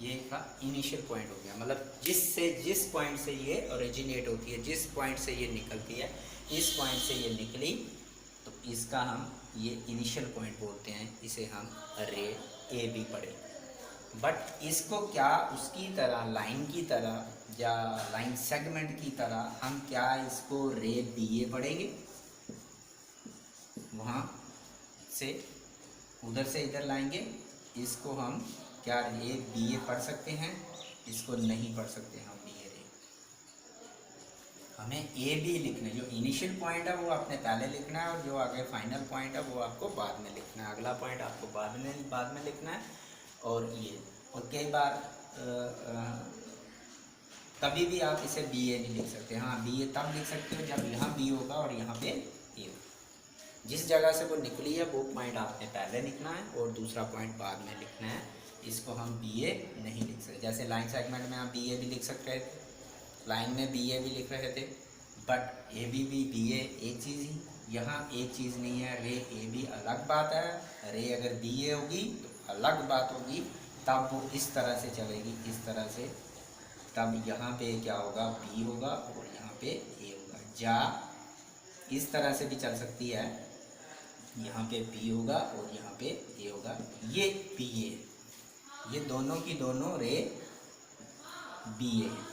ये का इनिशियल पॉइंट हो गया, मतलब जिस पॉइंट से ये ओरिजिनेट होती है, जिस पॉइंट से ये निकलती है, इस पॉइंट से ये निकली, तो इसका हम ये इनिशियल पॉइंट बोलते हैं, इसे हम रे ए बी पढ़े। बट इसको क्या उसकी तरह, लाइन की तरह या लाइन सेगमेंट की तरह हम क्या इसको रे बी ए पढ़ेंगे, वहाँ से उधर से इधर लाएंगे। इसको हम क्या ए बी ए पढ़ सकते हैं, इसको नहीं पढ़ सकते हम बी ए रे। हमें ए बी लिखना है, जो इनिशियल पॉइंट है वो आपने पहले लिखना है, और जो आगे फाइनल पॉइंट है वो आपको बाद में लिखना है। अगला पॉइंट आपको बाद में लिखना है। और ये और कई बार कभी भी आप इसे बी ए नहीं लिख सकते। हाँ, बी ए तब लिख सकते हो जब यहाँ बी होगा और यहाँ पे ए होगा। जिस जगह से वो निकली है वो पॉइंट आपने पहले लिखना है और दूसरा पॉइंट बाद में लिखना है। इसको हम बी ए नहीं लिख सकते। जैसे लाइन सेगमेंट में आप बी ए भी लिख सकते थे, लाइन में बी ए भी लिख रहे थे, बट ए बी ए एक चीज़ ही। यहाँ एक चीज़ नहीं है, रे ए बी अलग बात है, रे अगर बी ए होगी तो अलग बात होगी। तब वो इस तरह से चलेगी, इस तरह से। तब यहाँ पे क्या होगा, बी होगा और यहाँ पे ए होगा। जा इस तरह से भी चल सकती है, यहाँ पे बी होगा और यहाँ पे ए होगा। ये बी ए, ये दोनों की दोनों रे बी ए है,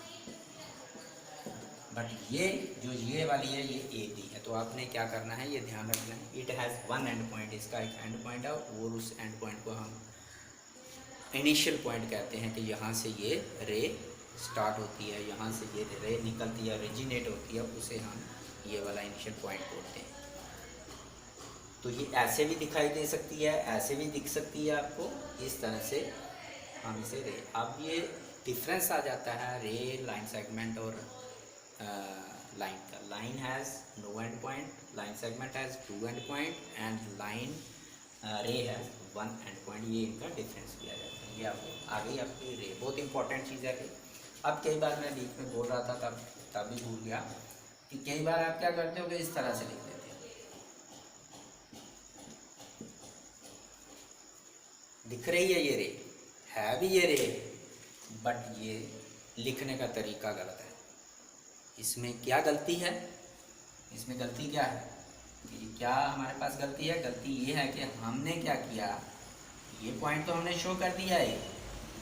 बट ये जो ये वाली है ये ए बी है। तो आपने क्या करना है, ये ध्यान रखना है। It has one end point, इसका एक एंड पॉइंट है और उस एंड पॉइंट को हम इनिशियल पॉइंट कहते हैं। कि यहाँ से ये रे स्टार्ट होती है, यहाँ से ये रे निकलती है, ओरिजिनेट होती है, उसे हम ये वाला इनिशियल पॉइंट बोलते हैं। तो ये ऐसे भी दिखाई दे सकती है, ऐसे भी दिख सकती है आपको, इस तरह से हम इसे रे। अब ये डिफरेंस आ जाता है रे, लाइन सेगमेंट और लाइन का। Line has no end point, line segment has two end point and line ray has one end point. ये इनका डिफरेंस किया जाता है। ये आपको आ गई आपकी रे, बहुत इंपॉर्टेंट चीज़ है। अब कई बार मैं बीच में बोल रहा था तब भी भूल गया कि कई बार आप क्या करते हो कि इस तरह से लिख देते हो। दिख रही है ये रे, है भी ये रे, बट ये लिखने का तरीका गलत है। इसमें क्या गलती है, इसमें गलती क्या है कि क्या हमारे पास गलती है? गलती ये है कि हमने क्या किया, ये पॉइंट तो हमने शो कर दिया है,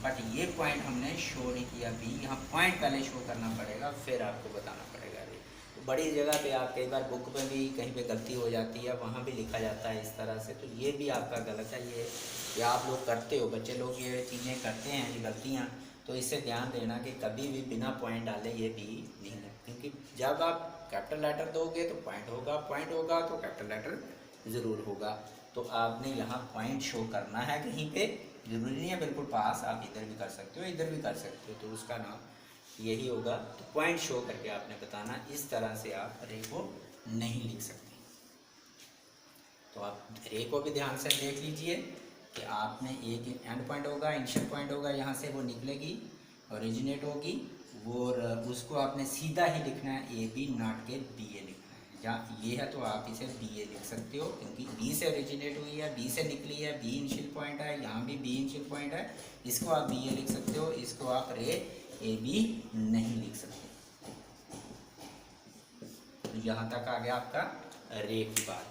बट ये पॉइंट हमने शो नहीं किया भी। यहाँ पॉइंट पहले शो करना पड़ेगा, फिर आपको बताना पड़ेगा रे। तो बड़ी जगह पे आप कई बार बुक में भी कहीं पे गलती हो जाती है, वहाँ भी लिखा जाता है इस तरह से। तो ये भी आपका गलत है। ये आप लोग करते हो, बच्चे लोग ये चीज़ें करते हैं, ये गलतियाँ। तो इससे ध्यान देना कि कभी भी बिना पॉइंट डाले ये भी नहीं है, क्योंकि जब आप कैपिटल लेटर दोगे तो पॉइंट होगा, पॉइंट होगा तो कैपिटल लेटर ज़रूर होगा। तो आपने यहाँ पॉइंट शो करना है कहीं पे, ज़रूरी नहीं है बिल्कुल पास, आप इधर भी कर सकते हो, इधर भी कर सकते हो, तो उसका नाम यही होगा। तो पॉइंट शो करके आपने बताना, इस तरह से आप रे को नहीं लिख सकते। तो आप रे को भी ध्यान से देख लीजिए कि आपने एक एंड पॉइंट होगा, इनिशियल पॉइंट होगा, यहाँ से वो निकलेगी, ओरिजिनेट होगी, और उसको आपने सीधा ही लिखना है, ए बी, नॉट के बी ए लिखना है। जहाँ ये है तो आप इसे बी ए लिख सकते हो, क्योंकि बी से ओरिजिनेट हुई है, बी से निकली है, बी इनिशियल पॉइंट है, यहाँ भी बी इनिशियल पॉइंट है, इसको आप बी ए लिख सकते हो। इसको आप रे ए बी नहीं लिख सकते। तो यहाँ तक आ गया आपका रे की बात।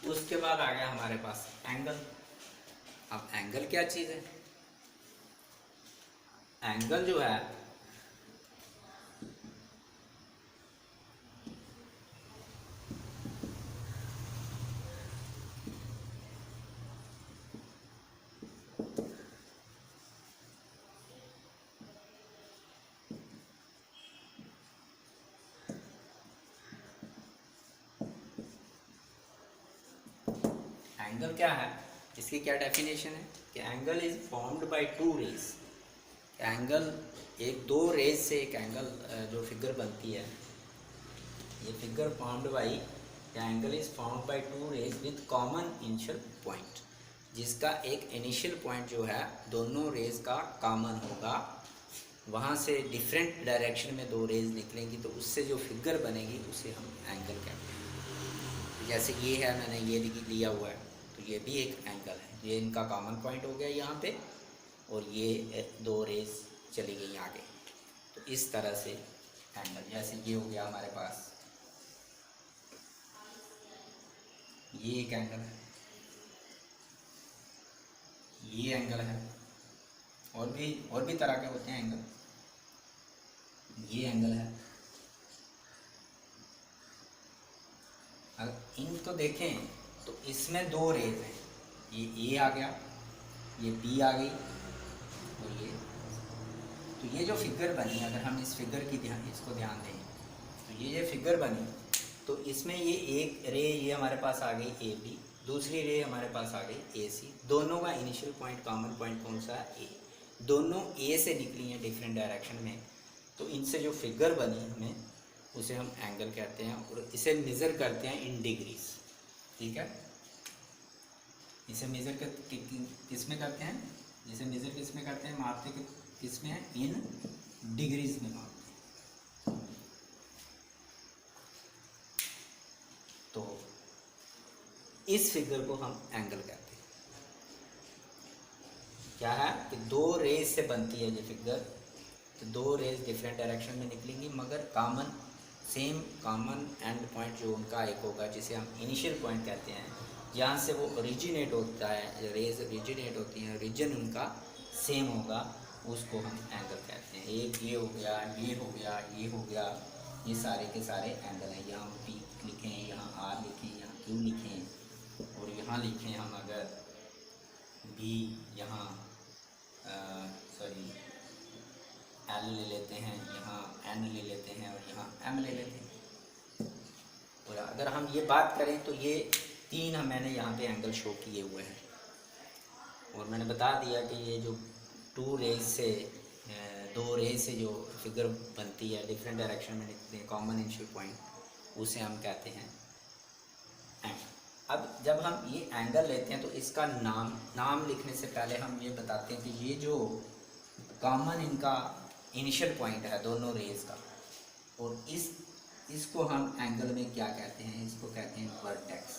उसके बाद आ गया हमारे पास एंगल। अब एंगल क्या चीज़ है? एंगल जो है एंगल क्या है, इसकी क्या डेफिनेशन है कि angle is formed by two rays. Angle एक दो रेज से एक एंगल जो फिगर बनती है, ये figure formed by angle is formed by two rays with common initial point, जिसका एक इनिशियल पॉइंट जो है दोनों रेज का कॉमन होगा। वहाँ से डिफरेंट डायरेक्शन में दो रेज निकलेंगी, तो उससे जो फिगर बनेगी उसे हम एंगल कहते हैं। जैसे ये है, मैंने ये लिया हुआ है, तो ये भी एक एंगल है। ये इनका कॉमन पॉइंट हो गया यहाँ पे, और ये दो रेज चली गई आगे। तो इस तरह से एंगल, जैसे ये हो गया हमारे पास, ये एक एंगल है, ये एंगल है, और भी तरह के होते हैं एंगल। ये एंगल है। अगर इनको देखें तो इसमें दो रेज हैं, ये ए आ गया, ये बी आ गई, और ये, तो ये जो फिगर बनी, अगर हम इस फिगर की इसको ध्यान दें तो ये फिगर बनी, तो इसमें ये एक रे ये हमारे पास आ गई ए बी, दूसरी रे हमारे पास आ गई ए सी। दोनों का इनिशियल पॉइंट कॉमन पॉइंट कौन सा है? ए। दोनों ए से निकली हैं डिफरेंट डायरेक्शन में, तो इनसे जो फिगर बनी हमें उसे हम एंगल कहते हैं, और इसे मेज़र करते हैं इन डिग्रीज। ठीक है, इसे मेज़र किस में करते हैं? इसे मेज़र किस में करते हैं, मापते किस में है? इन डिग्रीज में मापते हैं। तो इस फिगर को हम एंगल कहते हैं। क्या है कि दो रेज से बनती है ये फिगर, तो दो रेज डिफरेंट डायरेक्शन में निकलेंगी, मगर सेम कॉमन एंड पॉइंट जो उनका एक होगा, जिसे हम इनिशियल पॉइंट कहते हैं, जहाँ से वो ओरिजिनेट होता है, रेज ओरिजिनेट होती हैं, रीजन उनका सेम होगा, उसको हम एंगल कहते हैं। एक ये हो गया, ये हो गया, ये हो गया, ये सारे के सारे एंगल हैं। यहाँ पी लिखें, यहाँ आर लिखें, यहाँ क्यू लिखें, और यहाँ लिखें हम अगर बी, यहाँ सॉरी एल ले लेते हैं, यहाँ एन ले लेते हैं, और यहाँ एम ले लेते हैं। और अगर हम ये बात करें तो ये तीन मैंने यहाँ पे एंगल शो किए हुए हैं, और मैंने बता दिया कि ये जो दो रेज से जो फिगर बनती है, डिफरेंट डायरेक्शन में निकलती है, कॉमन इनिशियल पॉइंट, उसे हम कहते हैं एंगल। अब जब हम ये एंगल लेते हैं तो इसका नाम लिखने से पहले हम ये बताते हैं कि ये जो कॉमन इनका इनिशियल पॉइंट है दोनों रेज का, और इसको हम एंगल में क्या कहते हैं? इसको कहते हैं वर्टेक्स।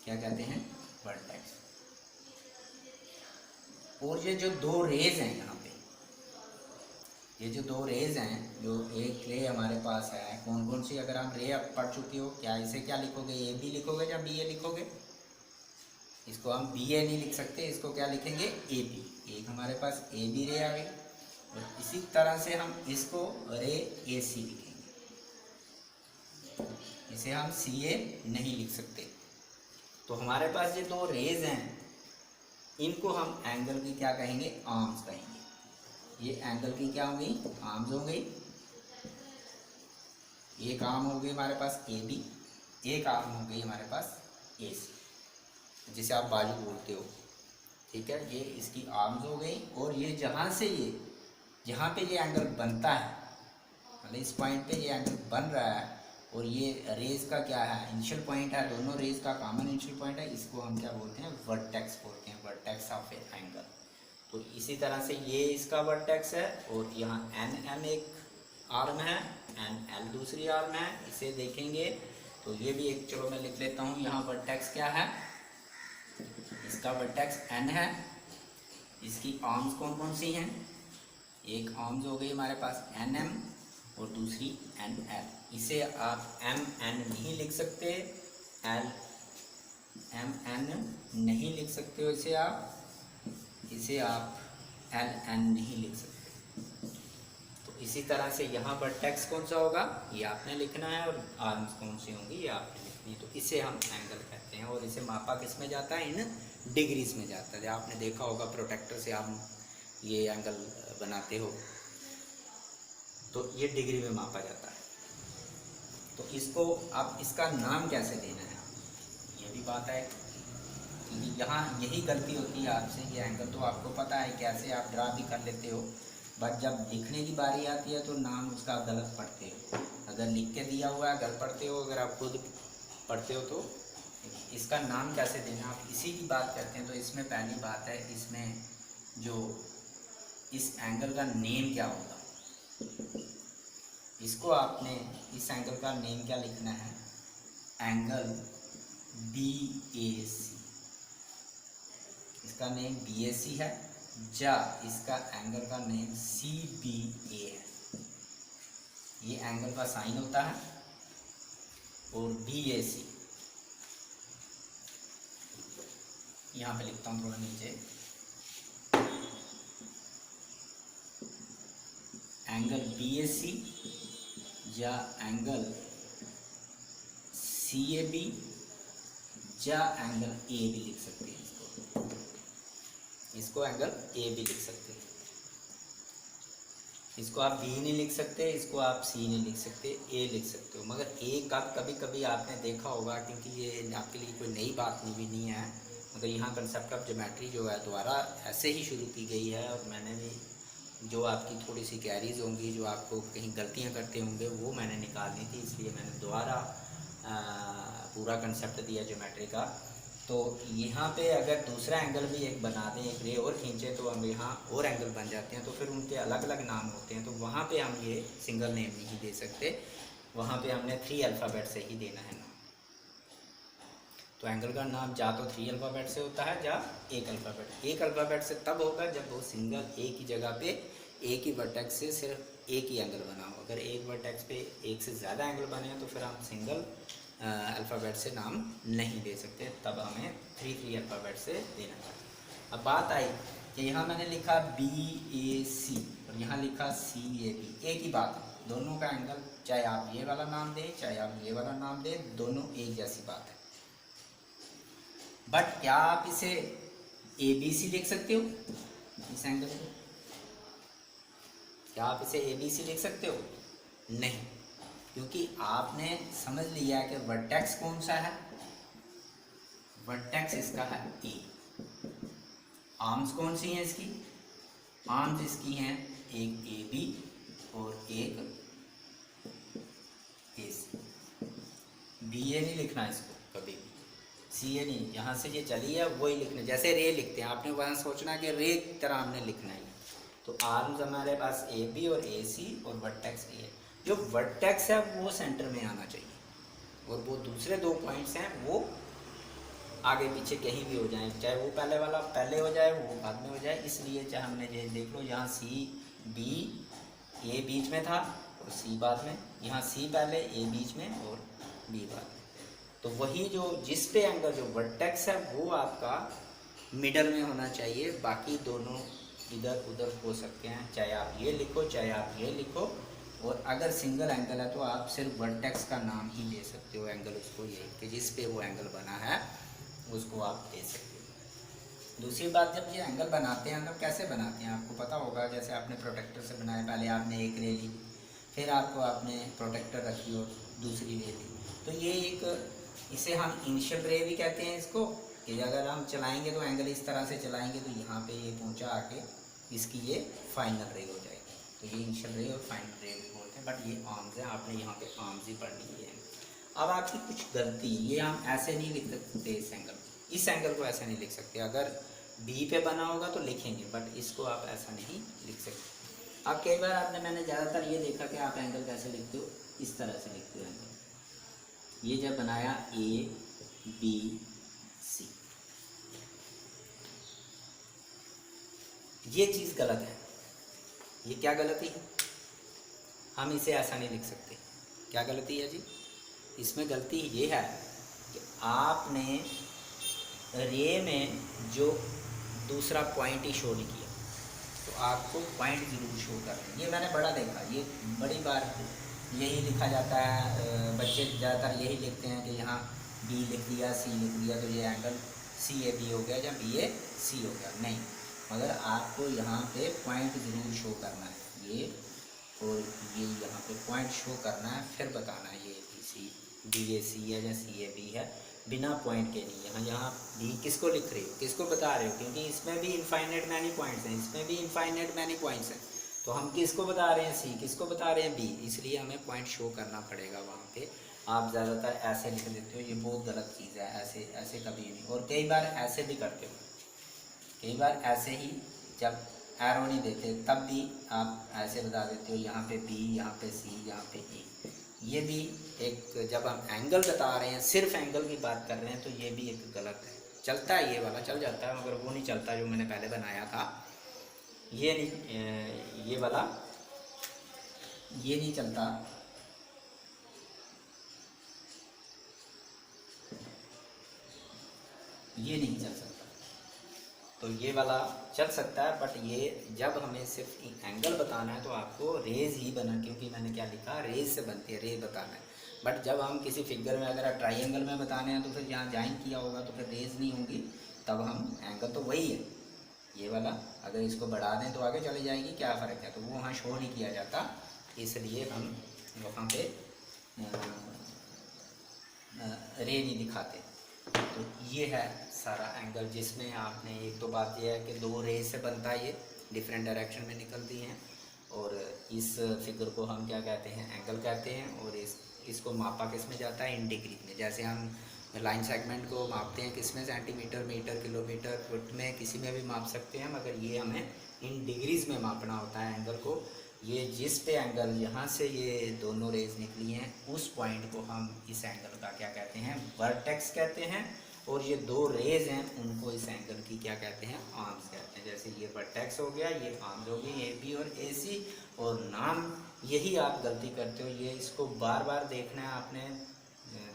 क्या कहते हैं? वर्टेक्स। और ये जो दो रेज हैं यहाँ पे, ये जो दो रेज हैं, जो एक रे हमारे पास है, कौन कौन सी? अगर हम रे अब पढ़ चुकी हो, क्या इसे क्या लिखोगे? ए बी लिखोगे या बी ए लिखोगे? इसको हम बी ए नहीं लिख सकते, इसको क्या लिखेंगे? A B. एक हमारे पास ए बी रे आ गई, और इसी तरह से हम इसको रे ए सी लिखेंगे, इसे हम सी ए नहीं लिख सकते। तो हमारे पास ये दो रेज हैं, इनको हम एंगल की क्या कहेंगे? आर्म्स कहेंगे। ये एंगल की क्या होंगी? आर्म्स हो गई। एक आर्म हो गई हमारे पास ए बी, एक आर्म हो गई हमारे पास ए सी, जिसे आप बाजू बोलते हो। ठीक है, ये इसकी आर्म्स हो गई, और ये जहाँ पे ये एंगल बनता है, मतलब इस पॉइंट पे ये एंगल बन रहा है, और ये रेज का क्या है? इनिशियल पॉइंट है, दोनों रेज का कॉमन इनिशियल पॉइंट है, इसको हम क्या बोलते हैं? वर्टेक्स बोलते हैं, वर्टेक्स ऑफ ए एंगल। तो इसी तरह से ये इसका वर्टेक्स है, और यहाँ एन एम एक आर्म है, एन एल दूसरी आर्म है। इसे देखेंगे तो ये भी एक, चलो मैं लिख लेता हूँ, यहाँ वर्टेक्स क्या है? इसका वर्टेक्स एन है। इसकी आर्म्स कौन कौन सी हैं? एक आर्म्स हो गई हमारे पास एन एम, और दूसरी एन एल। इसे आप एम एन नहीं लिख सकते, एल एम एन नहीं लिख सकते हो, इसे आप एल एन नहीं लिख सकते। तो इसी तरह से यहाँ वर्टेक्स कौन सा होगा, ये आपने लिखना है, और आर्म्स कौन सी होंगी, ये आपने लिखनी है। तो इसे हम एंगल कहते हैं, और इसे मापा किस में जाता है? इन डिग्रीज में जाता है। आपने देखा होगा प्रोटेक्टर से आप ये एंगल बनाते हो, तो ये डिग्री में मापा जाता है। तो इसको अब इसका नाम कैसे देना है, ये भी बात है। यहाँ यही गलती होती है आपसे, ये एंगल तो आपको पता है, कैसे आप ड्रा भी कर लेते हो, बट जब लिखने की बारी आती है तो नाम उसका गलत पढ़ते हो। अगर लिख के दिया हुआ है गलत पढ़ते हो, अगर आप खुद पढ़ते हो तो इसका नाम कैसे देना, आप इसी की बात करते हैं। तो इसमें पहली बात है, इसमें जो इस एंगल का नेम क्या होगा, इसको आपने इस एंगल का नेम क्या लिखना है? एंगल बी ए सी। इसका नेम बी ए सी है, या इसका एंगल का नेम सी बी ए है। ये एंगल का साइन होता है, और बी ए सी यहाँ पे लिखता हूँ थोड़ा नीचे, एंगल BAC या एंगल CAB या एंगल AB लिख सकते हैं इसको एंगल AB लिख सकते हैं। इसको आप B नहीं लिख सकते, इसको आप C नहीं लिख सकते, A लिख सकते हो। मगर A का कभी कभी आपने देखा होगा, क्योंकि ये आपके लिए कोई नई बात नहीं है, मगर यहाँ कंसेप्ट ऑफ ज्योमेट्री जो है दोबारा ऐसे ही शुरू की गई है। और मैंने भी जो आपकी थोड़ी सी कैरीज होंगी, जो आपको कहीं गलतियाँ करते होंगे, वो मैंने निकालनी थी, इसलिए मैंने दोबारा पूरा कंसेप्ट दिया ज्योमेट्री का। तो यहाँ पे अगर दूसरा एंगल भी एक बना दें, एक रे और खींचे, तो हम यहाँ और एंगल बन जाते हैं, तो फिर उनके अलग अलग नाम होते हैं। तो वहाँ पे हम ये सिंगल नेम नहीं दे सकते, वहाँ पे हमने 3 अल्फ़ाबेट से ही देना है नाम। तो एंगल का नाम या तो 3 अल्फ़ाबेट से होता है या 1 अल्फ़ाबेट। 1 अल्फ़ाबेट से तब होगा जब वो सिंगल एक ही जगह पे एक ही वर्टेक्स से सिर्फ एक ही एंगल बना हो। अगर एक वर्टेक्स पे एक से ज़्यादा एंगल बने हैं तो फिर हम सिंगल अल्फ़ाबेट से नाम नहीं दे सकते, तब हमें 3 अल्फ़ाबेट से देना पड़ेगा। अब बात आई कि यहाँ मैंने लिखा BAC और यहाँ लिखा CAB, एक ही बात है, दोनों का एंगल, चाहे आप ये वाला नाम दें चाहे आप ये वाला नाम दें, दोनों एक जैसी बात है। बट क्या आप इसे ABC लिख सकते हो इस एंगल को? क्या आप इसे ABC लिख सकते हो? नहीं, क्योंकि आपने समझ लिया कि वर्टेक्स कौन सा है, वर्टेक्स इसका है A। आर्म्स कौन सी हैं इसकी? आर्म्स इसकी हैं एक AB और एक AC। BA नहीं लिखना इसको कभी भी, CA नहीं, यहाँ से ये चली है वही लिखना, जैसे रे लिखते हैं आपने वहाँ सोचना कि रे की तरह हमने लिखना है। तो आर्म्स हमारे पास AB और AC और वर्टेक्स A है। जो वर्टेक्स है वो सेंटर में आना चाहिए और वो दूसरे 2 पॉइंट्स हैं वो आगे पीछे कहीं भी हो जाए, चाहे वो पहले वाला पहले हो जाए वो बाद में हो जाए। इसलिए चाहे हमने ये देख लो, यहाँ A बीच में था और C बाद में, यहाँ C पहले A बीच में और B बाद में। तो वही जो जिस पे एंगल जो वर्टेक्स है वो आपका मिडल में होना चाहिए, बाकी दोनों इधर उधर हो सकते हैं, चाहे आप ये लिखो चाहे आप ये लिखो। और अगर सिंगल एंगल है तो आप सिर्फ वर्टेक्स का नाम ही दे सकते हो, एंगल उसको ये कि जिस पे वो एंगल बना है उसको आप दे सकते हो। दूसरी बात, जब ये एंगल बनाते हैं तो कैसे बनाते हैं आपको पता होगा। जैसे आपने प्रोटेक्टर से बनाया, पहले आपने एक रे ली, फिर आपने प्रोटेक्टर रखी और दूसरी रे ली, तो ये एक, इसे हम इनिशियल रे भी कहते हैं इसको, कि अगर हम चलाएंगे तो एंगल इस तरह से चलाएंगे तो यहाँ पे ये पहुँचा आके इसकी ये फाइनल रे हो जाएगी। तो ये इनिशियल रे और फाइनल रे भी बोलते हैं, बट ये आर्म्स है, आपने यहाँ पे आर्म्स ही पढ़नी है। अब आपकी कुछ गलती, ये हम ऐसे नहीं लिख सकते इस एंगल को ऐसे नहीं लिख सकते। अगर B पे बना होगा तो लिखेंगे, बट इसको आप ऐसा नहीं लिख सकते। अब कई बार मैंने ज़्यादातर ये देखा कि आप एंगल कैसे लिखते हो, इस तरह से लिखते हो एंगल। ये जब बनाया ABC, ये चीज़ गलत है। ये क्या गलती है? हम इसे ऐसा नहीं लिख सकते। क्या गलती है जी? इसमें गलती ये है कि आपने रे में जो दूसरा पॉइंट ही शो नहीं किया, तो आपको पॉइंट ज़रूर शो करना है। ये मैंने बड़ा देखा, ये बड़ी बार यही लिखा जाता है, बच्चे ज़्यादातर यही लिखते हैं कि यहाँ B लिख दिया, C लिख दिया, तो ये एंगल CAB हो गया या BAC हो गया। नहीं, मगर आपको यहाँ पे पॉइंट ज़रूर शो करना है, ये और ये यहाँ पे पॉइंट शो करना है, फिर बताना है ये BAC है या CAB है, बिना पॉइंट के नहीं। यहाँ B किसको लिख रहे हो, किसको बता रहे हो, क्योंकि इसमें भी इनफाइनाइट मैनी पॉइंट्स हैं, इसमें भी इनफाइनाइट मैनी पॉइंट्स हैं, तो हम किसको बता रहे हैं, C, किसको बता रहे हैं, B, इसलिए हमें पॉइंट शो करना पड़ेगा वहाँ पे। आप ज़्यादातर ऐसे लिख देते हो, ये बहुत गलत चीज़ है, ऐसे ऐसे कभी नहीं। और कई बार ऐसे भी करते हो, कई बार ऐसे ही जब एरो नहीं देते तब भी आप ऐसे बता देते हो, यहाँ पे B, यहाँ पे C, यहाँ पे E। ये भी एक, जब हम एंगल बता रहे हैं, सिर्फ एंगल की बात कर रहे हैं, तो ये भी एक गलत है। चलता है ये वाला, चल जाता है, मगर वो नहीं चलता जो मैंने पहले बनाया था, ये नहीं, ये वाला ये नहीं चलता। ये नहीं चल सकता, तो ये वाला चल सकता है, बट ये जब हमें सिर्फ एंगल बताना है तो आपको रेज ही बना, क्योंकि मैंने क्या लिखा, रेज से बनती है, रेज बताना है। बट जब हम किसी फिगर में अगर ट्राइंगल में बताने हैं तो फिर यहाँ ज्वाइन किया होगा तो फिर रेज नहीं होगी, तब हम एंगल तो वही है ये वाला, अगर इसको बढ़ा दें तो आगे चली जाएगी, क्या फ़र्क है, तो वो वहाँ शो नहीं किया जाता, इसलिए हम वहाँ पे रे नहीं दिखाते। तो ये है सारा एंगल, जिसमें आपने एक तो बात यह है कि दो रे से बनता है, ये डिफरेंट डायरेक्शन में निकलती हैं, और इस फिगर को हम क्या कहते हैं, एंगल कहते हैं, और इसको मापा किस में जाता है, इन डिग्री में। जैसे हम लाइन सेगमेंट को मापते हैं किस में, सेंटीमीटर, मीटर, किलोमीटर, फुट में, किसी में भी माप सकते हैं, मगर ये हमें इन डिग्रीज़ में मापना होता है एंगल को। ये जिस पे एंगल यहाँ से ये दोनों रेज निकली हैं, उस पॉइंट को हम इस एंगल का क्या कहते हैं, वर्टेक्स कहते हैं, और ये दो रेज हैं उनको इस एंगल की क्या कहते हैं, आर्म्स कहते हैं। जैसे ये वर्टेक्स हो गया, ये आर्म्स हो गई, ए बी और ए सी, और नाम यही आप गलती करते हो, ये इसको बार बार देखना है आपने,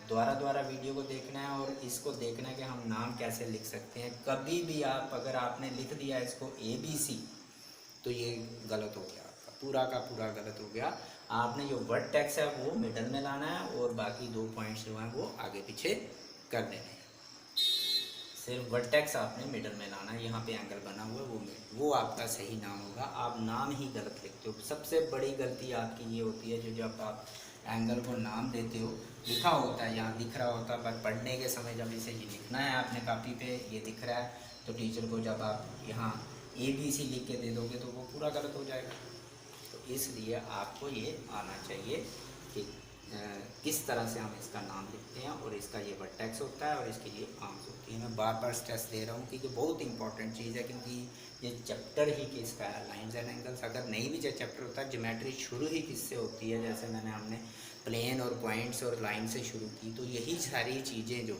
दोबारा वीडियो को देखना है, और इसको देखना है कि हम नाम कैसे लिख सकते हैं। कभी भी आप अगर आपने लिख दिया इसको ए बी सी तो ये गलत हो गया, पूरा का पूरा गलत हो गया। आपने जो वर्टेक्स है वो मिडल में लाना है, और बाकी दो पॉइंट्स जो हैं वो आगे पीछे कर देने हैं। सिर्फ वर्टेक्स आपने मिडल में लाना है, यहाँ पे एंगल बना हुआ है वो आपका सही नाम होगा। आप नाम ही गलत लिखते हो, सबसे बड़ी गलती आपकी ये होती है, जो जब आप एंगल को नाम देते हो, लिखा होता है यहाँ दिख रहा होता है, पर पढ़ने के समय जब इसे ये लिखना है आपने कापी पे, ये दिख रहा है, तो टीचर को जब आप यहाँ ए बी सी लिख के दे दोगे तो वो पूरा गलत हो जाएगा। तो इसलिए आपको ये आना चाहिए कि किस तरह से हम इसका नाम लिखते हैं, और इसका ये वर्टेक्स होता है और इसकी ये आर्म्स होती है। मैं बार बार स्ट्रेस दे रहा हूँ कि ये बहुत इंपॉर्टेंट चीज़ है, क्योंकि ये चैप्टर ही किसका है, लाइंस एंड एंगल्स। अगर नहीं भी चैप्टर होता, ज्योमेट्री शुरू ही किससे होती है, जैसे हमने प्लेन और पॉइंट्स और लाइन से शुरू की, तो यही सारी चीज़ें जो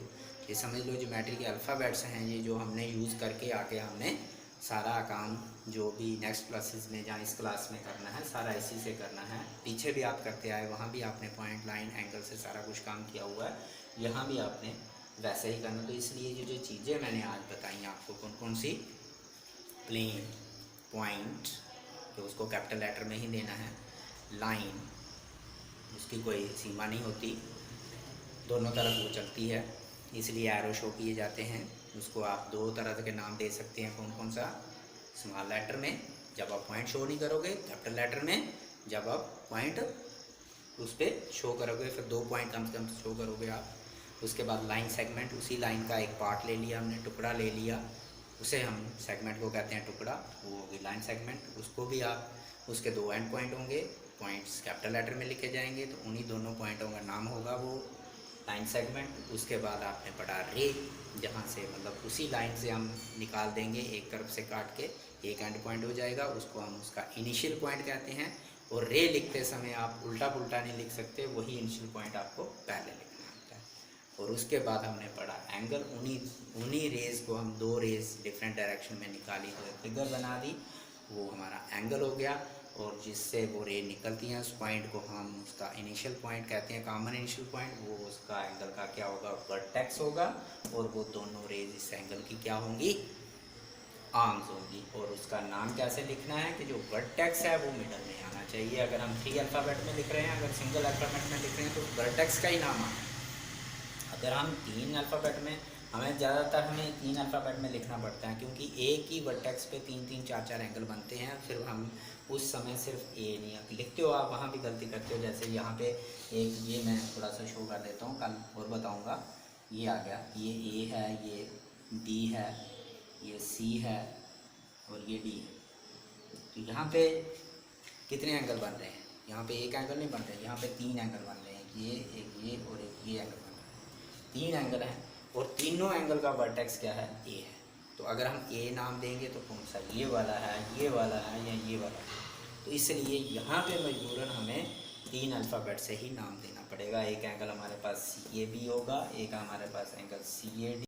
ये समझ लो ज्योमेट्री के अल्फ़ाबेट्स हैं, ये जो हमने यूज़ करके आके हमने सारा काम जो भी नेक्स्ट क्लासेस में या इस क्लास में करना है, सारा इसी से करना है। पीछे भी आप करते आए, वहाँ भी आपने पॉइंट, लाइन, एंगल से सारा कुछ काम किया हुआ है, यहाँ भी आपने वैसे ही करना। तो इसलिए ये जो चीज़ें मैंने आज बताई आपको, कौन कौन सी, प्लेन, पॉइंट, तो उसको कैपिटल लेटर में ही देना है, लाइन, उसकी कोई सीमा नहीं होती, दोनों तरफ वो चलती है, इसलिए एरो शो किए जाते हैं। उसको आप दो तरह के नाम दे सकते हैं, कौन कौन सा, स्मॉल लेटर में जब आप पॉइंट शो नहीं करोगे, कैपिटल लेटर में जब आप पॉइंट उस पर शो करोगे, फिर दो पॉइंट कम से कम शो करोगे आप। उसके बाद लाइन सेगमेंट, उसी लाइन का एक पार्ट ले लिया हमने, टुकड़ा ले लिया, उसे हम सेगमेंट को कहते हैं टुकड़ा, वो होगी लाइन सेगमेंट। उसको भी आप, उसके दो एंड पॉइंट होंगे, पॉइंट्स कैपिटल लेटर में लिखे जाएंगे, तो उन्हीं दोनों पॉइंटों का नाम होगा वो लाइन सेगमेंट। उसके बाद आपने पढ़ा रे, जहाँ से मतलब उसी लाइन से हम निकाल देंगे, एक तरफ से काट के एक एंड पॉइंट हो जाएगा, उसको हम उसका इनिशियल पॉइंट कहते हैं। और रे लिखते समय आप उल्टा पुल्टा नहीं लिख सकते, वही इनिशियल पॉइंट आपको पहले लिखना होता है। और उसके बाद हमने पढ़ा एंगल, उन्हीं रेज को हम दो रेज डिफरेंट डायरेक्शन में निकाली तो फिगर बना दी, वो हमारा एंगल हो गया। और जिससे वो रे निकलती हैं, उस पॉइंट को हम उसका इनिशियल पॉइंट कहते हैं, कॉमन इनिशियल पॉइंट, वो उसका एंगल का क्या होगा, वर्टेक्स होगा। और वो दोनों रेज इस एंगल की क्या होंगी, आर्म्स होंगी। और उसका नाम कैसे लिखना है कि जो वर्टेक्स है वो मिडल में आना चाहिए। अगर हम 3 अल्फ़ाबेट में लिख रहे हैं, अगर सिंगल अल्फ़ाबेट में लिख रहे हैं तो वर्टेक्स का ही नाम आना है। अगर हम 3 अल्फ़ाबेट में, हमें ज़्यादातर हमें 3 अल्फ़ाबेट में लिखना पड़ता है, क्योंकि एक ही वर्टेक्स पे 3-3, 4-4 एंगल बनते हैं। फिर हम उस समय सिर्फ ए नहीं लिखते हो, आप वहाँ भी गलती करते हो। जैसे यहाँ पे एक, ये मैं थोड़ा सा शो कर देता हूँ, कल और बताऊँगा। ये आ गया, ये ए है, ये बी है, ये सी है और ये डी है। तो यहाँ पे कितने एंगल बन रहे हैं, यहाँ पे एक एंगल नहीं बन रहे, यहाँ पे 3 एंगल बन रहे हैं, ये एक, ये और एक ये एंगल बन रहा है। 3 एंगल हैं, और तीनों एंगल का वर्टेक्स क्या है, ए है। तो अगर हम ए नाम देंगे तो कौन सा, ये वाला है, ये वाला है या ये वाला है। तो इसलिए यहाँ पे मजबूरन हमें 3 अल्फ़ाबेट से ही नाम देना पड़ेगा। एक एंगल हमारे पास सी ए बी होगा, एक हमारे पास एंगल सी ए डी।